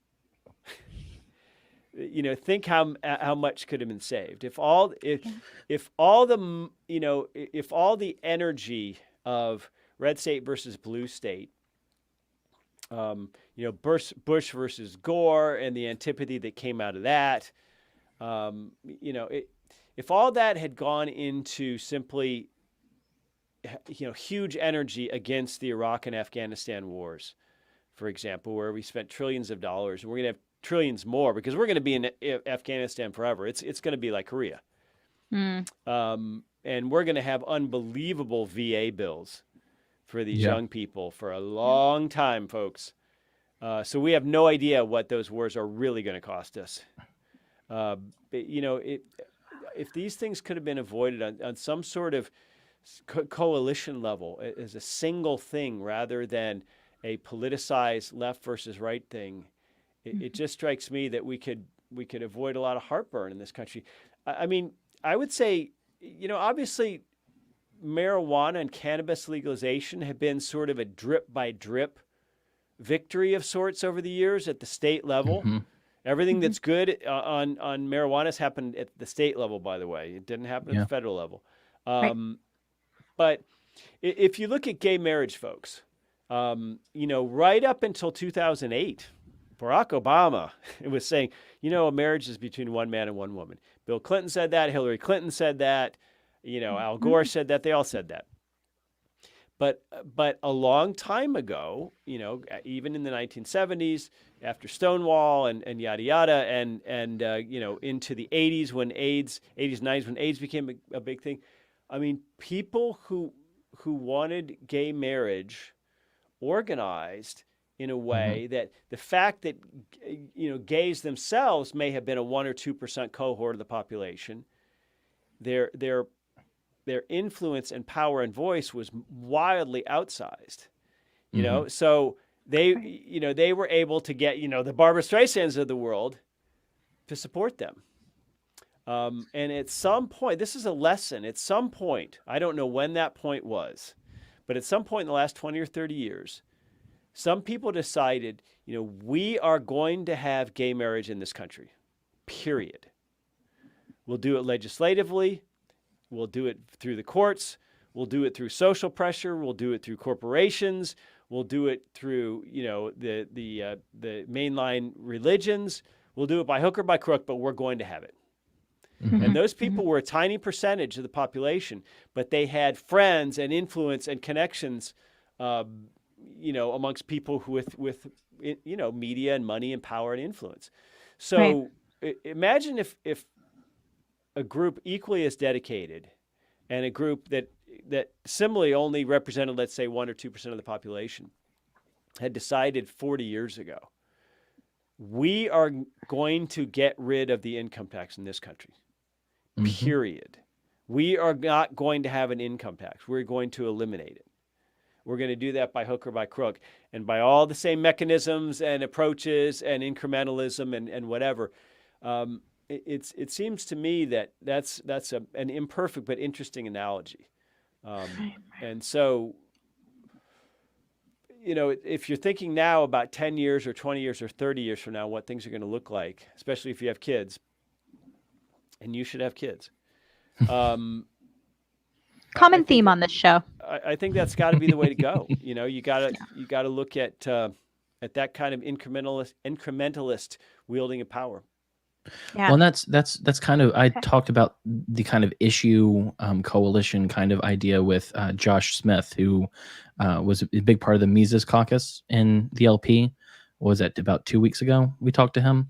Think how much could have been saved if all the energy of red state versus blue state Bush versus Gore and the antipathy that came out of that. If all that had gone into simply, huge energy against the Iraq and Afghanistan wars, for example, where we spent trillions of dollars, and we're going to have trillions more because we're going to be in Afghanistan forever. It's going to be like Korea. And we're going to have unbelievable VA bills for these young people for a long time, folks. So we have no idea what those wars are really going to cost us. If these things could have been avoided on some sort of coalition level as a single thing rather than a politicized left versus right thing, it just strikes me that we could avoid a lot of heartburn in this country. I mean, I would say, obviously marijuana and cannabis legalization have been sort of a drip by drip victory of sorts over the years at the state level. Everything that's good on marijuana has happened at the state level, by the way. It didn't happen at the federal level. But if you look at gay marriage, folks, right up until 2008, Barack Obama was saying, a marriage is between one man and one woman. Bill Clinton said that. Hillary Clinton said that. Al Gore said that. They all said that. But a long time ago, even in the 1970s, after Stonewall and yada yada, and into the 80s when 80s, 90s when AIDS became a big thing. I mean, people who wanted gay marriage organized in a way that the fact that gays themselves may have been a 1 or 2% cohort of the population, their influence and power and voice was wildly outsized. So they were able to get the Barbara Streisands of the world to support them. And at some point, this is a lesson. At some point, I don't know when that point was, but at some point in the last 20 or 30 years, some people decided, we are going to have gay marriage in this country, period. We'll do it legislatively. We'll do it through the courts. We'll do it through social pressure. We'll do it through corporations. We'll do it through, the mainline religions. We'll do it by hook or by crook, but we're going to have it. And those people were a tiny percentage of the population, but they had friends and influence and connections, amongst people with media and money and power and influence. So imagine if a group equally as dedicated and a group that similarly only represented, let's say, 1 or 2% of the population had decided 40 years ago, we are going to get rid of the income tax in this country, period. We are not going to have an income tax. We're going to eliminate it. We're going to do that by hook or by crook, and by all the same mechanisms and approaches and incrementalism and whatever. It seems to me that's an imperfect but interesting analogy. And so, if you're thinking now about 10 years or 20 years or 30 years from now, what things are going to look like, especially if you have kids, and you should have kids. Common theme on this show. I think that's got to be the way to go. You got to look at that kind of incrementalist wielding of power. Yeah. Well, and that's kind of, I talked about the kind of issue coalition kind of idea with Josh Smith, who was a big part of the Mises caucus in the LP. What was that, about 2 weeks ago? We talked to him.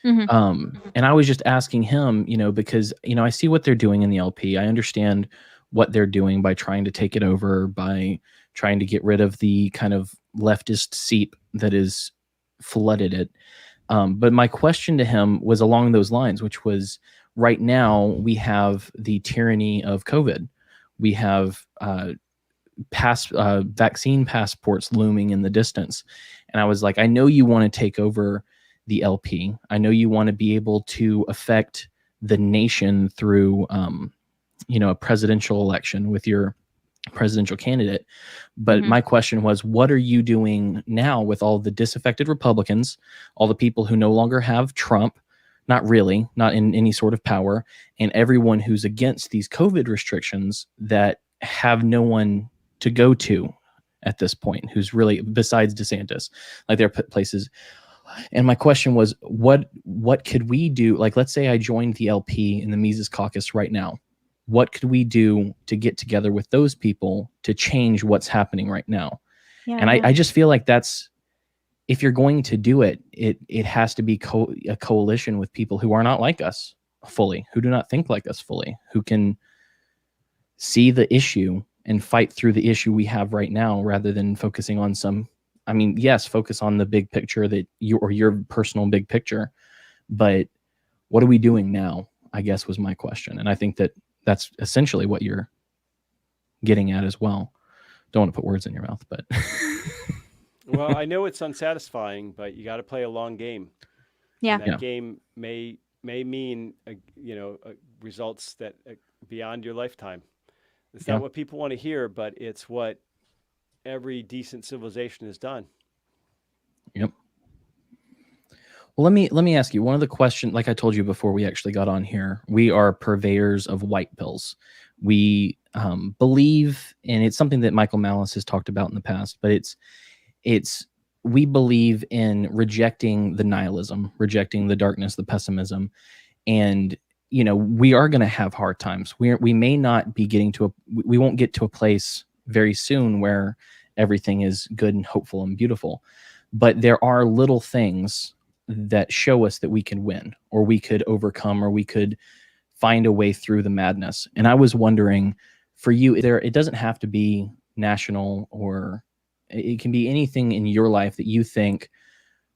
And I was just asking him, because, I see what they're doing in the LP. I understand what they're doing by trying to take it over, by trying to get rid of the kind of leftist seep that is flooded it. But my question to him was along those lines, which was, right now we have the tyranny of COVID. We have vaccine passports looming in the distance. And I was like, I know you want to take over the LP. I know you want to be able to affect the nation through, a presidential election with your presidential candidate. But my question was, what are you doing now with all the disaffected Republicans, all the people who no longer have Trump, not really, not in any sort of power, and everyone who's against these COVID restrictions that have no one to go to at this point, who's really, besides DeSantis, like there are places. And my question was, what could we do? Like, let's say I joined the LP in the Mises Caucus right now. What could we do to get together with those people to change what's happening right now? Yeah. And I just feel like that's, if you're going to do it, it has to be a coalition with people who are not like us fully, who do not think like us fully, who can see the issue and fight through the issue we have right now, rather than focusing on some, I mean, yes, focus on the big picture that your personal big picture, but what are we doing now, I guess, was my question. And I think that that's essentially what you're getting at as well. Don't want to put words in your mouth, but well, I know it's unsatisfying, but you got to play a long game. Yeah. And that game may mean results that beyond your lifetime. It's not what people want to hear, but it's what every decent civilization has done. Yep. Well, let me ask you one of the questions. Like I told you before we actually got on here, we are purveyors of white pills. We believe, and it's something that Michael Malice has talked about in the past, but we believe in rejecting the nihilism, rejecting the darkness, the pessimism, and we are going to have hard times. We may not be we won't get to a place very soon where everything is good and hopeful and beautiful, but there are little things that show us that we can win, or we could overcome, or we could find a way through the madness. And I was wondering, for you, it doesn't have to be national, or it can be anything in your life that you think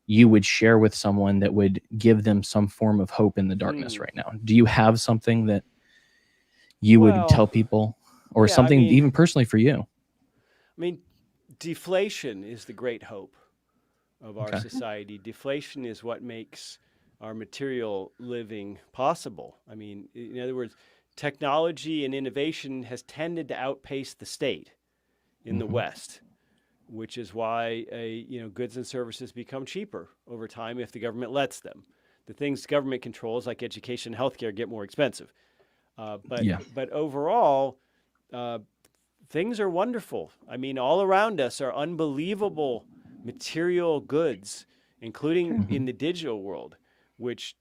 you would share with someone that would give them some form of hope in the darkness right now. Do you have something that you would tell people, or something even personally for you? I mean, deflation is the great hope of our society. Deflation is what makes our material living possible. I mean, in other words, technology and innovation has tended to outpace the state in the West, which is why goods and services become cheaper over time if the government lets them. The things government controls, like education and healthcare, get more expensive. But overall, things are wonderful. I mean, all around us are unbelievable material goods, including in the digital world, which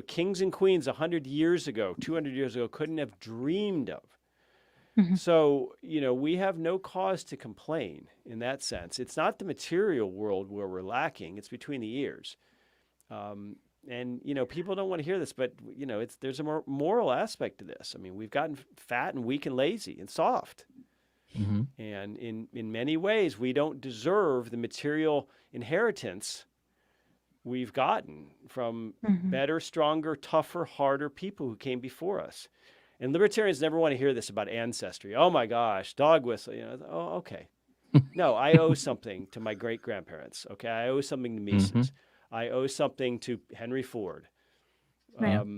kings and queens 100 years ago, 200 years ago couldn't have dreamed of. So, we have no cause to complain in that sense. It's not the material world where we're lacking. It's between the ears. And people don't want to hear this, but, there's a more moral aspect to this. I mean, we've gotten fat and weak and lazy and soft. And in many ways, we don't deserve the material inheritance we've gotten from better, stronger, tougher, harder people who came before us. And libertarians never want to hear this about ancestry. Oh my gosh, dog whistle. Oh, okay. No, I owe something to my great-grandparents. Okay, I owe something to Mises. I owe something to Henry Ford. I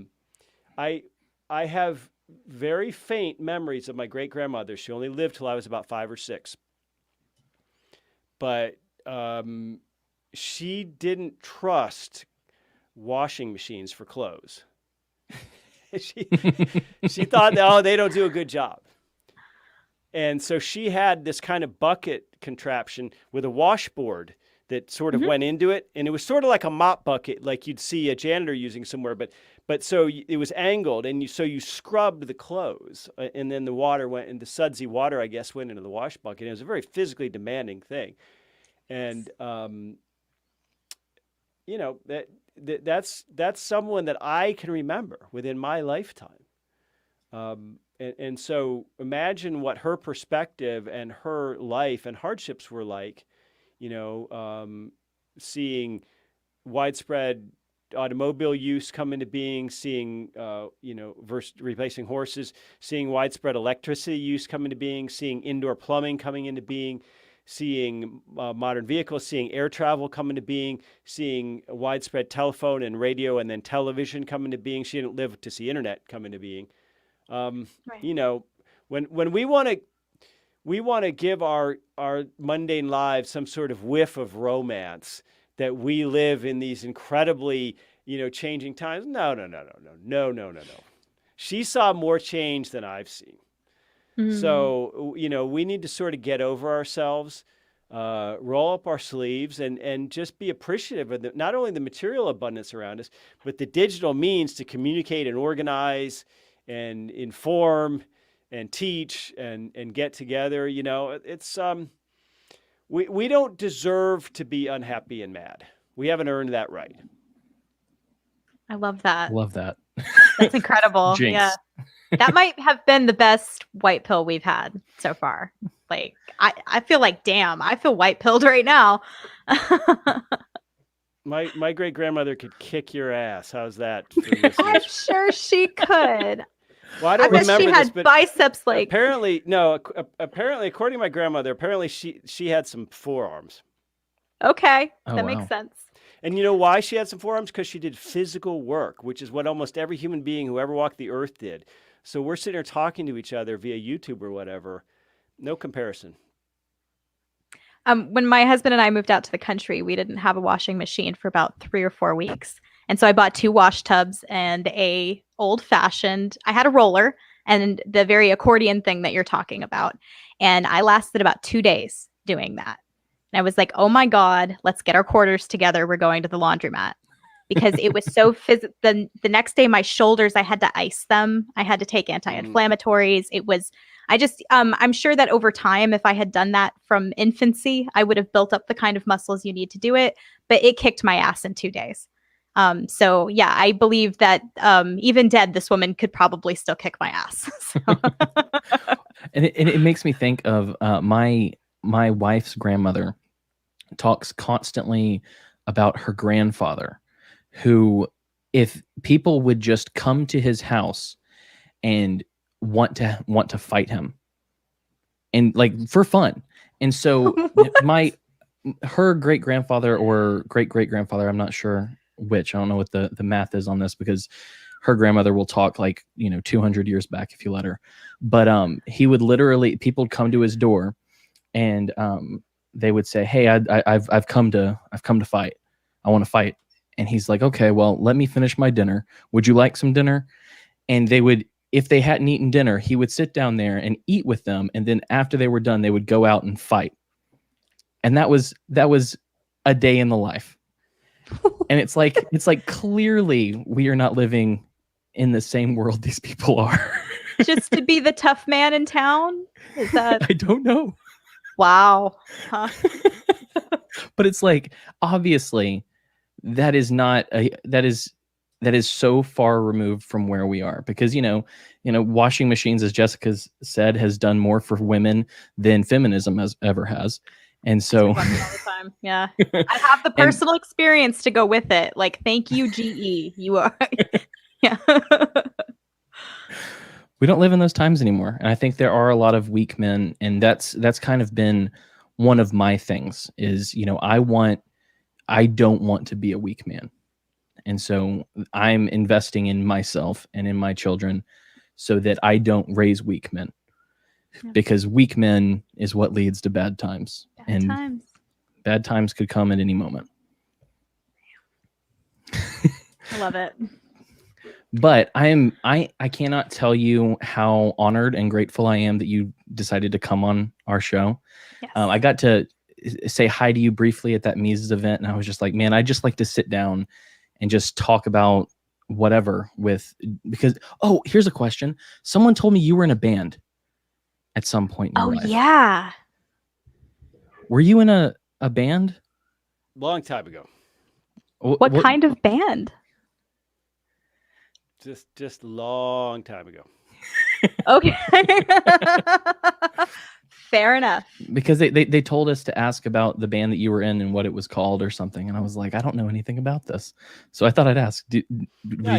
have very faint memories of my great-grandmother. She only lived till I was about 5 or 6. But she didn't trust washing machines for clothes. She thought, they don't do a good job. And so she had this kind of bucket contraption with a washboard that sort of went into it. And it was sort of like a mop bucket, like you'd see a janitor using somewhere. But so it was angled, and so you scrubbed the clothes, and then the water went, and the sudsy water, I guess, went into the wash bucket. It was a very physically demanding thing. And, that's someone that I can remember within my lifetime. And so imagine what her perspective and her life and hardships were like, seeing widespread automobile use come into being, seeing, replacing horses, seeing widespread electricity use come into being, seeing indoor plumbing coming into being, seeing modern vehicles, seeing air travel come into being, seeing widespread telephone and radio and then television come into being. She didn't live to see internet come into being. When we want to give our mundane lives some sort of whiff of romance, that we live in these incredibly, changing times. No. She saw more change than I've seen. So, we need to sort of get over ourselves. roll up our sleeves and just be appreciative of not only the material abundance around us, but the digital means to communicate and organize and inform and teach and get together. You know, it's we don't deserve to be unhappy and mad. We haven't earned that right. I love that. Love that. That's incredible. Jinx. Yeah. That might have been the best white pill we've had so far. Like, I feel like, damn, I feel white pilled right now. My great grandmother could kick your ass. How's that? I'm sure she could. Well, I don't bet remember she this, had but biceps like. apparently, no. Apparently, according to my grandmother, apparently she had some forearms. Okay, Oh, that wow. makes sense. And you know why she had some forearms? Because she did physical work, which is what almost every human being who ever walked the earth did. So we're sitting here talking to each other via YouTube or whatever. No comparison. When my husband and I moved out to the country, we didn't have a washing machine for about 3 or 4 weeks. And so I bought 2 wash tubs and I had a roller and the very accordion thing that you're talking about. And I lasted about 2 days doing that. And I was like, oh my God, let's get our quarters together. We're going to the laundromat. Because it was so physical. The next day, my shoulders, I had to ice them. I had to take anti-inflammatories. It was, I'm sure that over time, if I had done that from infancy, I would have built up the kind of muscles you need to do it. But it kicked my ass in 2 days. So yeah, I believe that even dead, this woman could probably still kick my ass. And it makes me think of my wife's grandmother talks constantly about her grandfather, who, if people would just come to his house and want to fight him, and like for fun, and so her great grandfather or great great grandfather, I'm not sure which, I don't know what the math is on this, because her grandmother will talk like 200 years back if you let her, but he would literally, people would come to his door, and they would say, "Hey, I've come to fight. I want to fight." And he's like, "Okay, well, let me finish my dinner. Would you like some dinner?" And they would, if they hadn't eaten dinner, he would sit down there and eat with them. And then after they were done, they would go out and fight. And that was a day in the life. And it's like clearly we are not living in the same world these people are. Just to be the tough man in town? Is that? I don't know. Wow. Huh? But it's like, obviously, that is so far removed from where we are, because washing machines, as Jessica said, has done more for women than feminism has. And so all the time. Yeah. I have the personal experience to go with it. Like, thank you, GE. You are. Yeah. We don't live in those times anymore. And I think there are a lot of weak men. And that's kind of been one of my things is, I don't want to be a weak man. And so I'm investing in myself and in my children so that I don't raise weak men. Yeah. Because weak men is what leads to bad times. Bad times could come at any moment. I love it. But I cannot tell you how honored and grateful I am that you decided to come on our show. Yes. I got to say hi to you briefly at that Mises event, and I was just like, man, I just like to sit down and just talk about whatever because here's a question. Someone told me you were in a band at some point in your life. Yeah. Were you in a band? Long time ago. What kind of band? Just long time ago. Okay. Fair enough. Because they told us to ask about the band that you were in and what it was called or something. And I was like, I don't know anything about this. So I thought I'd ask. Did you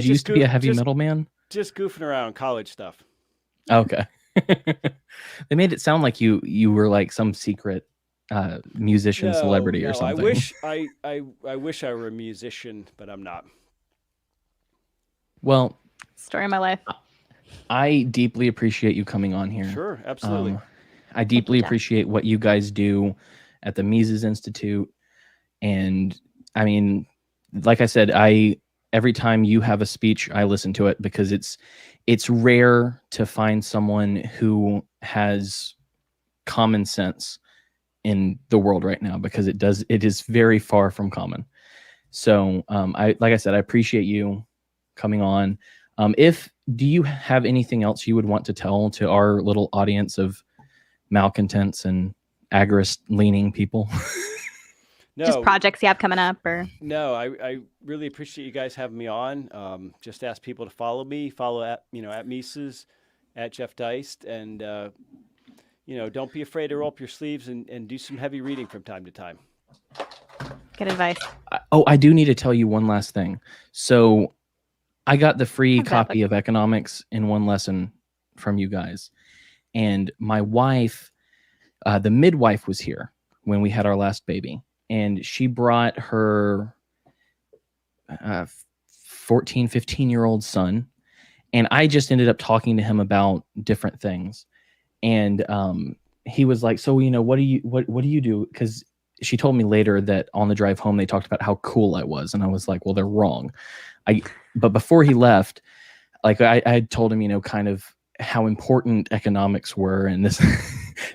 used to be a heavy metal man? Just goofing around, college stuff. Okay. They made it sound like you were like some secret musician celebrity or something. I wish I were a musician, but I'm not. Well, story of my life. I deeply appreciate you coming on here. Sure, absolutely. I deeply appreciate what you guys do at the Mises Institute. And I mean, like I said, every time you have a speech, I listen to it because it's rare to find someone who has common sense in the world right now, because it is very far from common. So like I said, I appreciate you coming on. Do you have anything else you would want to tell to our little audience of malcontents and agorist leaning people? No, just projects you have coming up, or no, I really appreciate you guys having me on. Just ask people to follow me, follow at Mises, at Jeff Deist, and don't be afraid to roll up your sleeves and do some heavy reading from time to time. good advice. I do need to tell you one last thing. So I got the free copy of economics in one lesson from you guys, and my wife, the midwife, was here when we had our last baby, and she brought her 14, 15-year-old son, and I just ended up talking to him about different things. And he was like, so, what do you do? Because she told me later that on the drive home, they talked about how cool I was. And I was like, well, they're wrong. But before he left, like I had told him, kind of how important economics were and this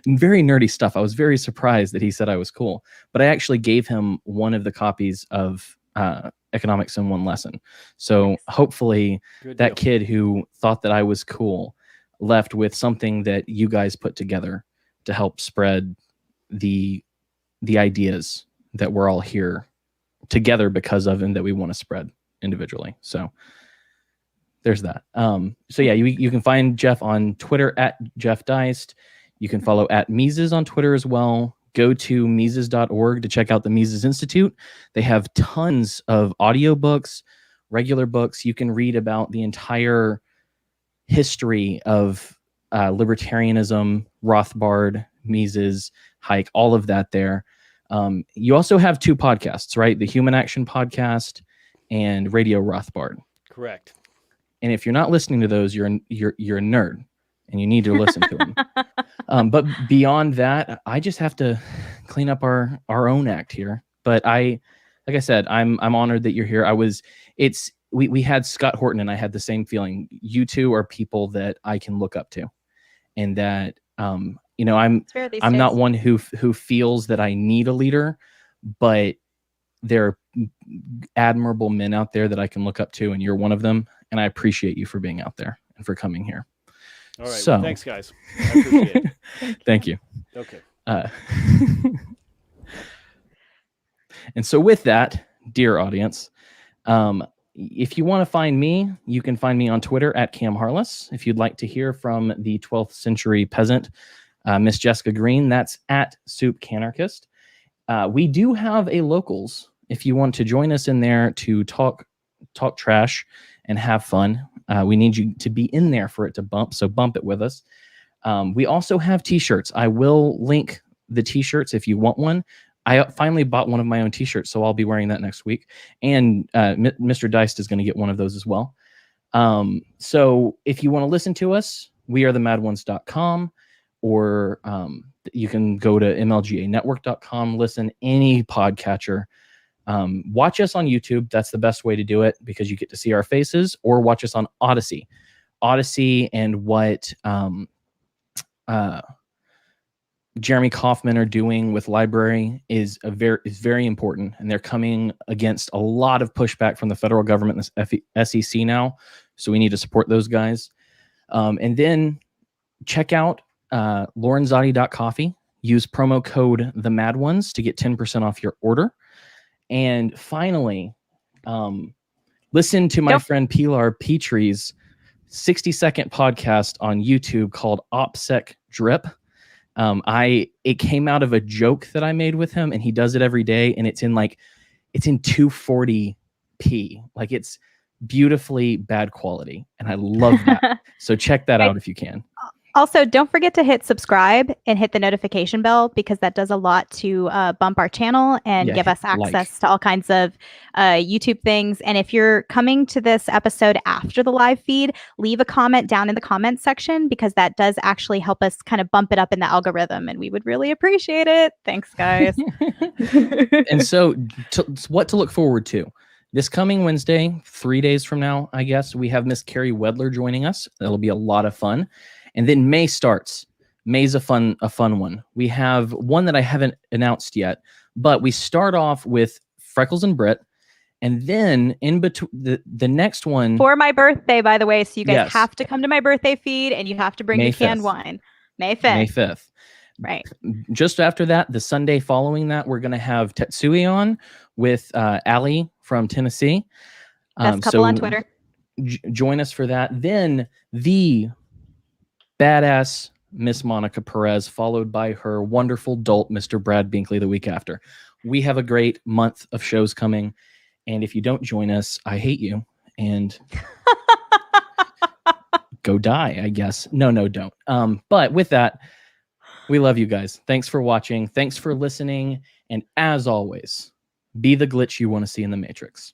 very nerdy stuff. I was very surprised that he said I was cool, but I actually gave him one of the copies of economics in one lesson. So hopefully that kid who thought that I was cool left with something that you guys put together to help spread the ideas that we're all here together because of, and that we want to spread individually. So there's that. So yeah, you can find Jeff on Twitter at Jeff Deist. You can follow at Mises on Twitter as well. Go to Mises.org to check out the Mises Institute. They have tons of audiobooks, regular books. You can read about the entire history of libertarianism, Rothbard, Mises, Hayek, all of that there. You also have 2 podcasts, right? The Human Action Podcast and Radio Rothbard. Correct. And if you're not listening to those, you're a nerd, and you need to listen to them. But beyond that, I just have to clean up our own act here. But like I said, I'm honored that you're here. We had Scott Horton, and I had the same feeling. You two are people that I can look up to, and that I'm not one who feels that I need a leader, but there are admirable men out there that I can look up to, and you're one of them. And I appreciate you for being out there and for coming here. All right. So, well, thanks, guys. I appreciate it. Thank you. Okay. And so with that, dear audience, if you want to find me, you can find me on Twitter at Cam Harless. If you'd like to hear from the 12th century peasant, Miss Jessica Green, that's at Soup Canarchist. We do have a locals. If you want to join us in there to talk trash and have fun, we need you to be in there for it to bump. So bump it with us. We also have t-shirts. I will link the t-shirts if you want one. I finally bought one of my own t-shirts, so I'll be wearing that next week. And Mr. Deist is going to get one of those as well. So if you want to listen to us, wearethemadOnes.com, or you can go to mlganetwork.com, listen any podcatcher. Watch us on YouTube. That's the best way to do it, because you get to see our faces, or watch us on Odyssey. And what Jeremy Kauffman are doing with Library is very important, and they're coming against a lot of pushback from the federal government and the SEC now. So we need to support those guys. And then check out lorenzotti.coffee. Use promo code TheMadOnes to get 10% off your order. And finally, listen to my friend Pilar Petrie's 60-second podcast on YouTube called OPSEC Drip. It came out of a joke that I made with him, and he does it every day, and it's in 240p. Like, it's beautifully bad quality, and I love that. So check that out if you can. Also, don't forget to hit subscribe and hit the notification bell, because that does a lot to bump our channel and give us access to all kinds of YouTube things. And if you're coming to this episode after the live feed, leave a comment down in the comments section, because that does actually help us kind of bump it up in the algorithm, and we would really appreciate it. Thanks, guys. And so what to look forward to. This coming Wednesday, 3 days from now, I guess, we have Miss Carrie Wedler joining us. That'll be a lot of fun. And then May starts. May's a fun one. We have one that I haven't announced yet, but we start off with Freckles and Britt, and then in between the next one for my birthday, by the way. So you guys Yes. have to come to my birthday feed, and you have to bring May your canned 5th. wine. May 5th. May 5th. Right. Just after that, the Sunday following that, we're going to have Tetsui on with Allie from Tennessee. Best couple on Twitter. Join us for that. Then the badass Miss Monica Perez, followed by her wonderful dolt, Mr. Brad Binkley, the week after. We have a great month of shows coming. And if you don't join us, I hate you. And go die, I guess. No, don't. But with that, we love you guys. Thanks for watching. Thanks for listening. And as always, be the glitch you want to see in the Matrix.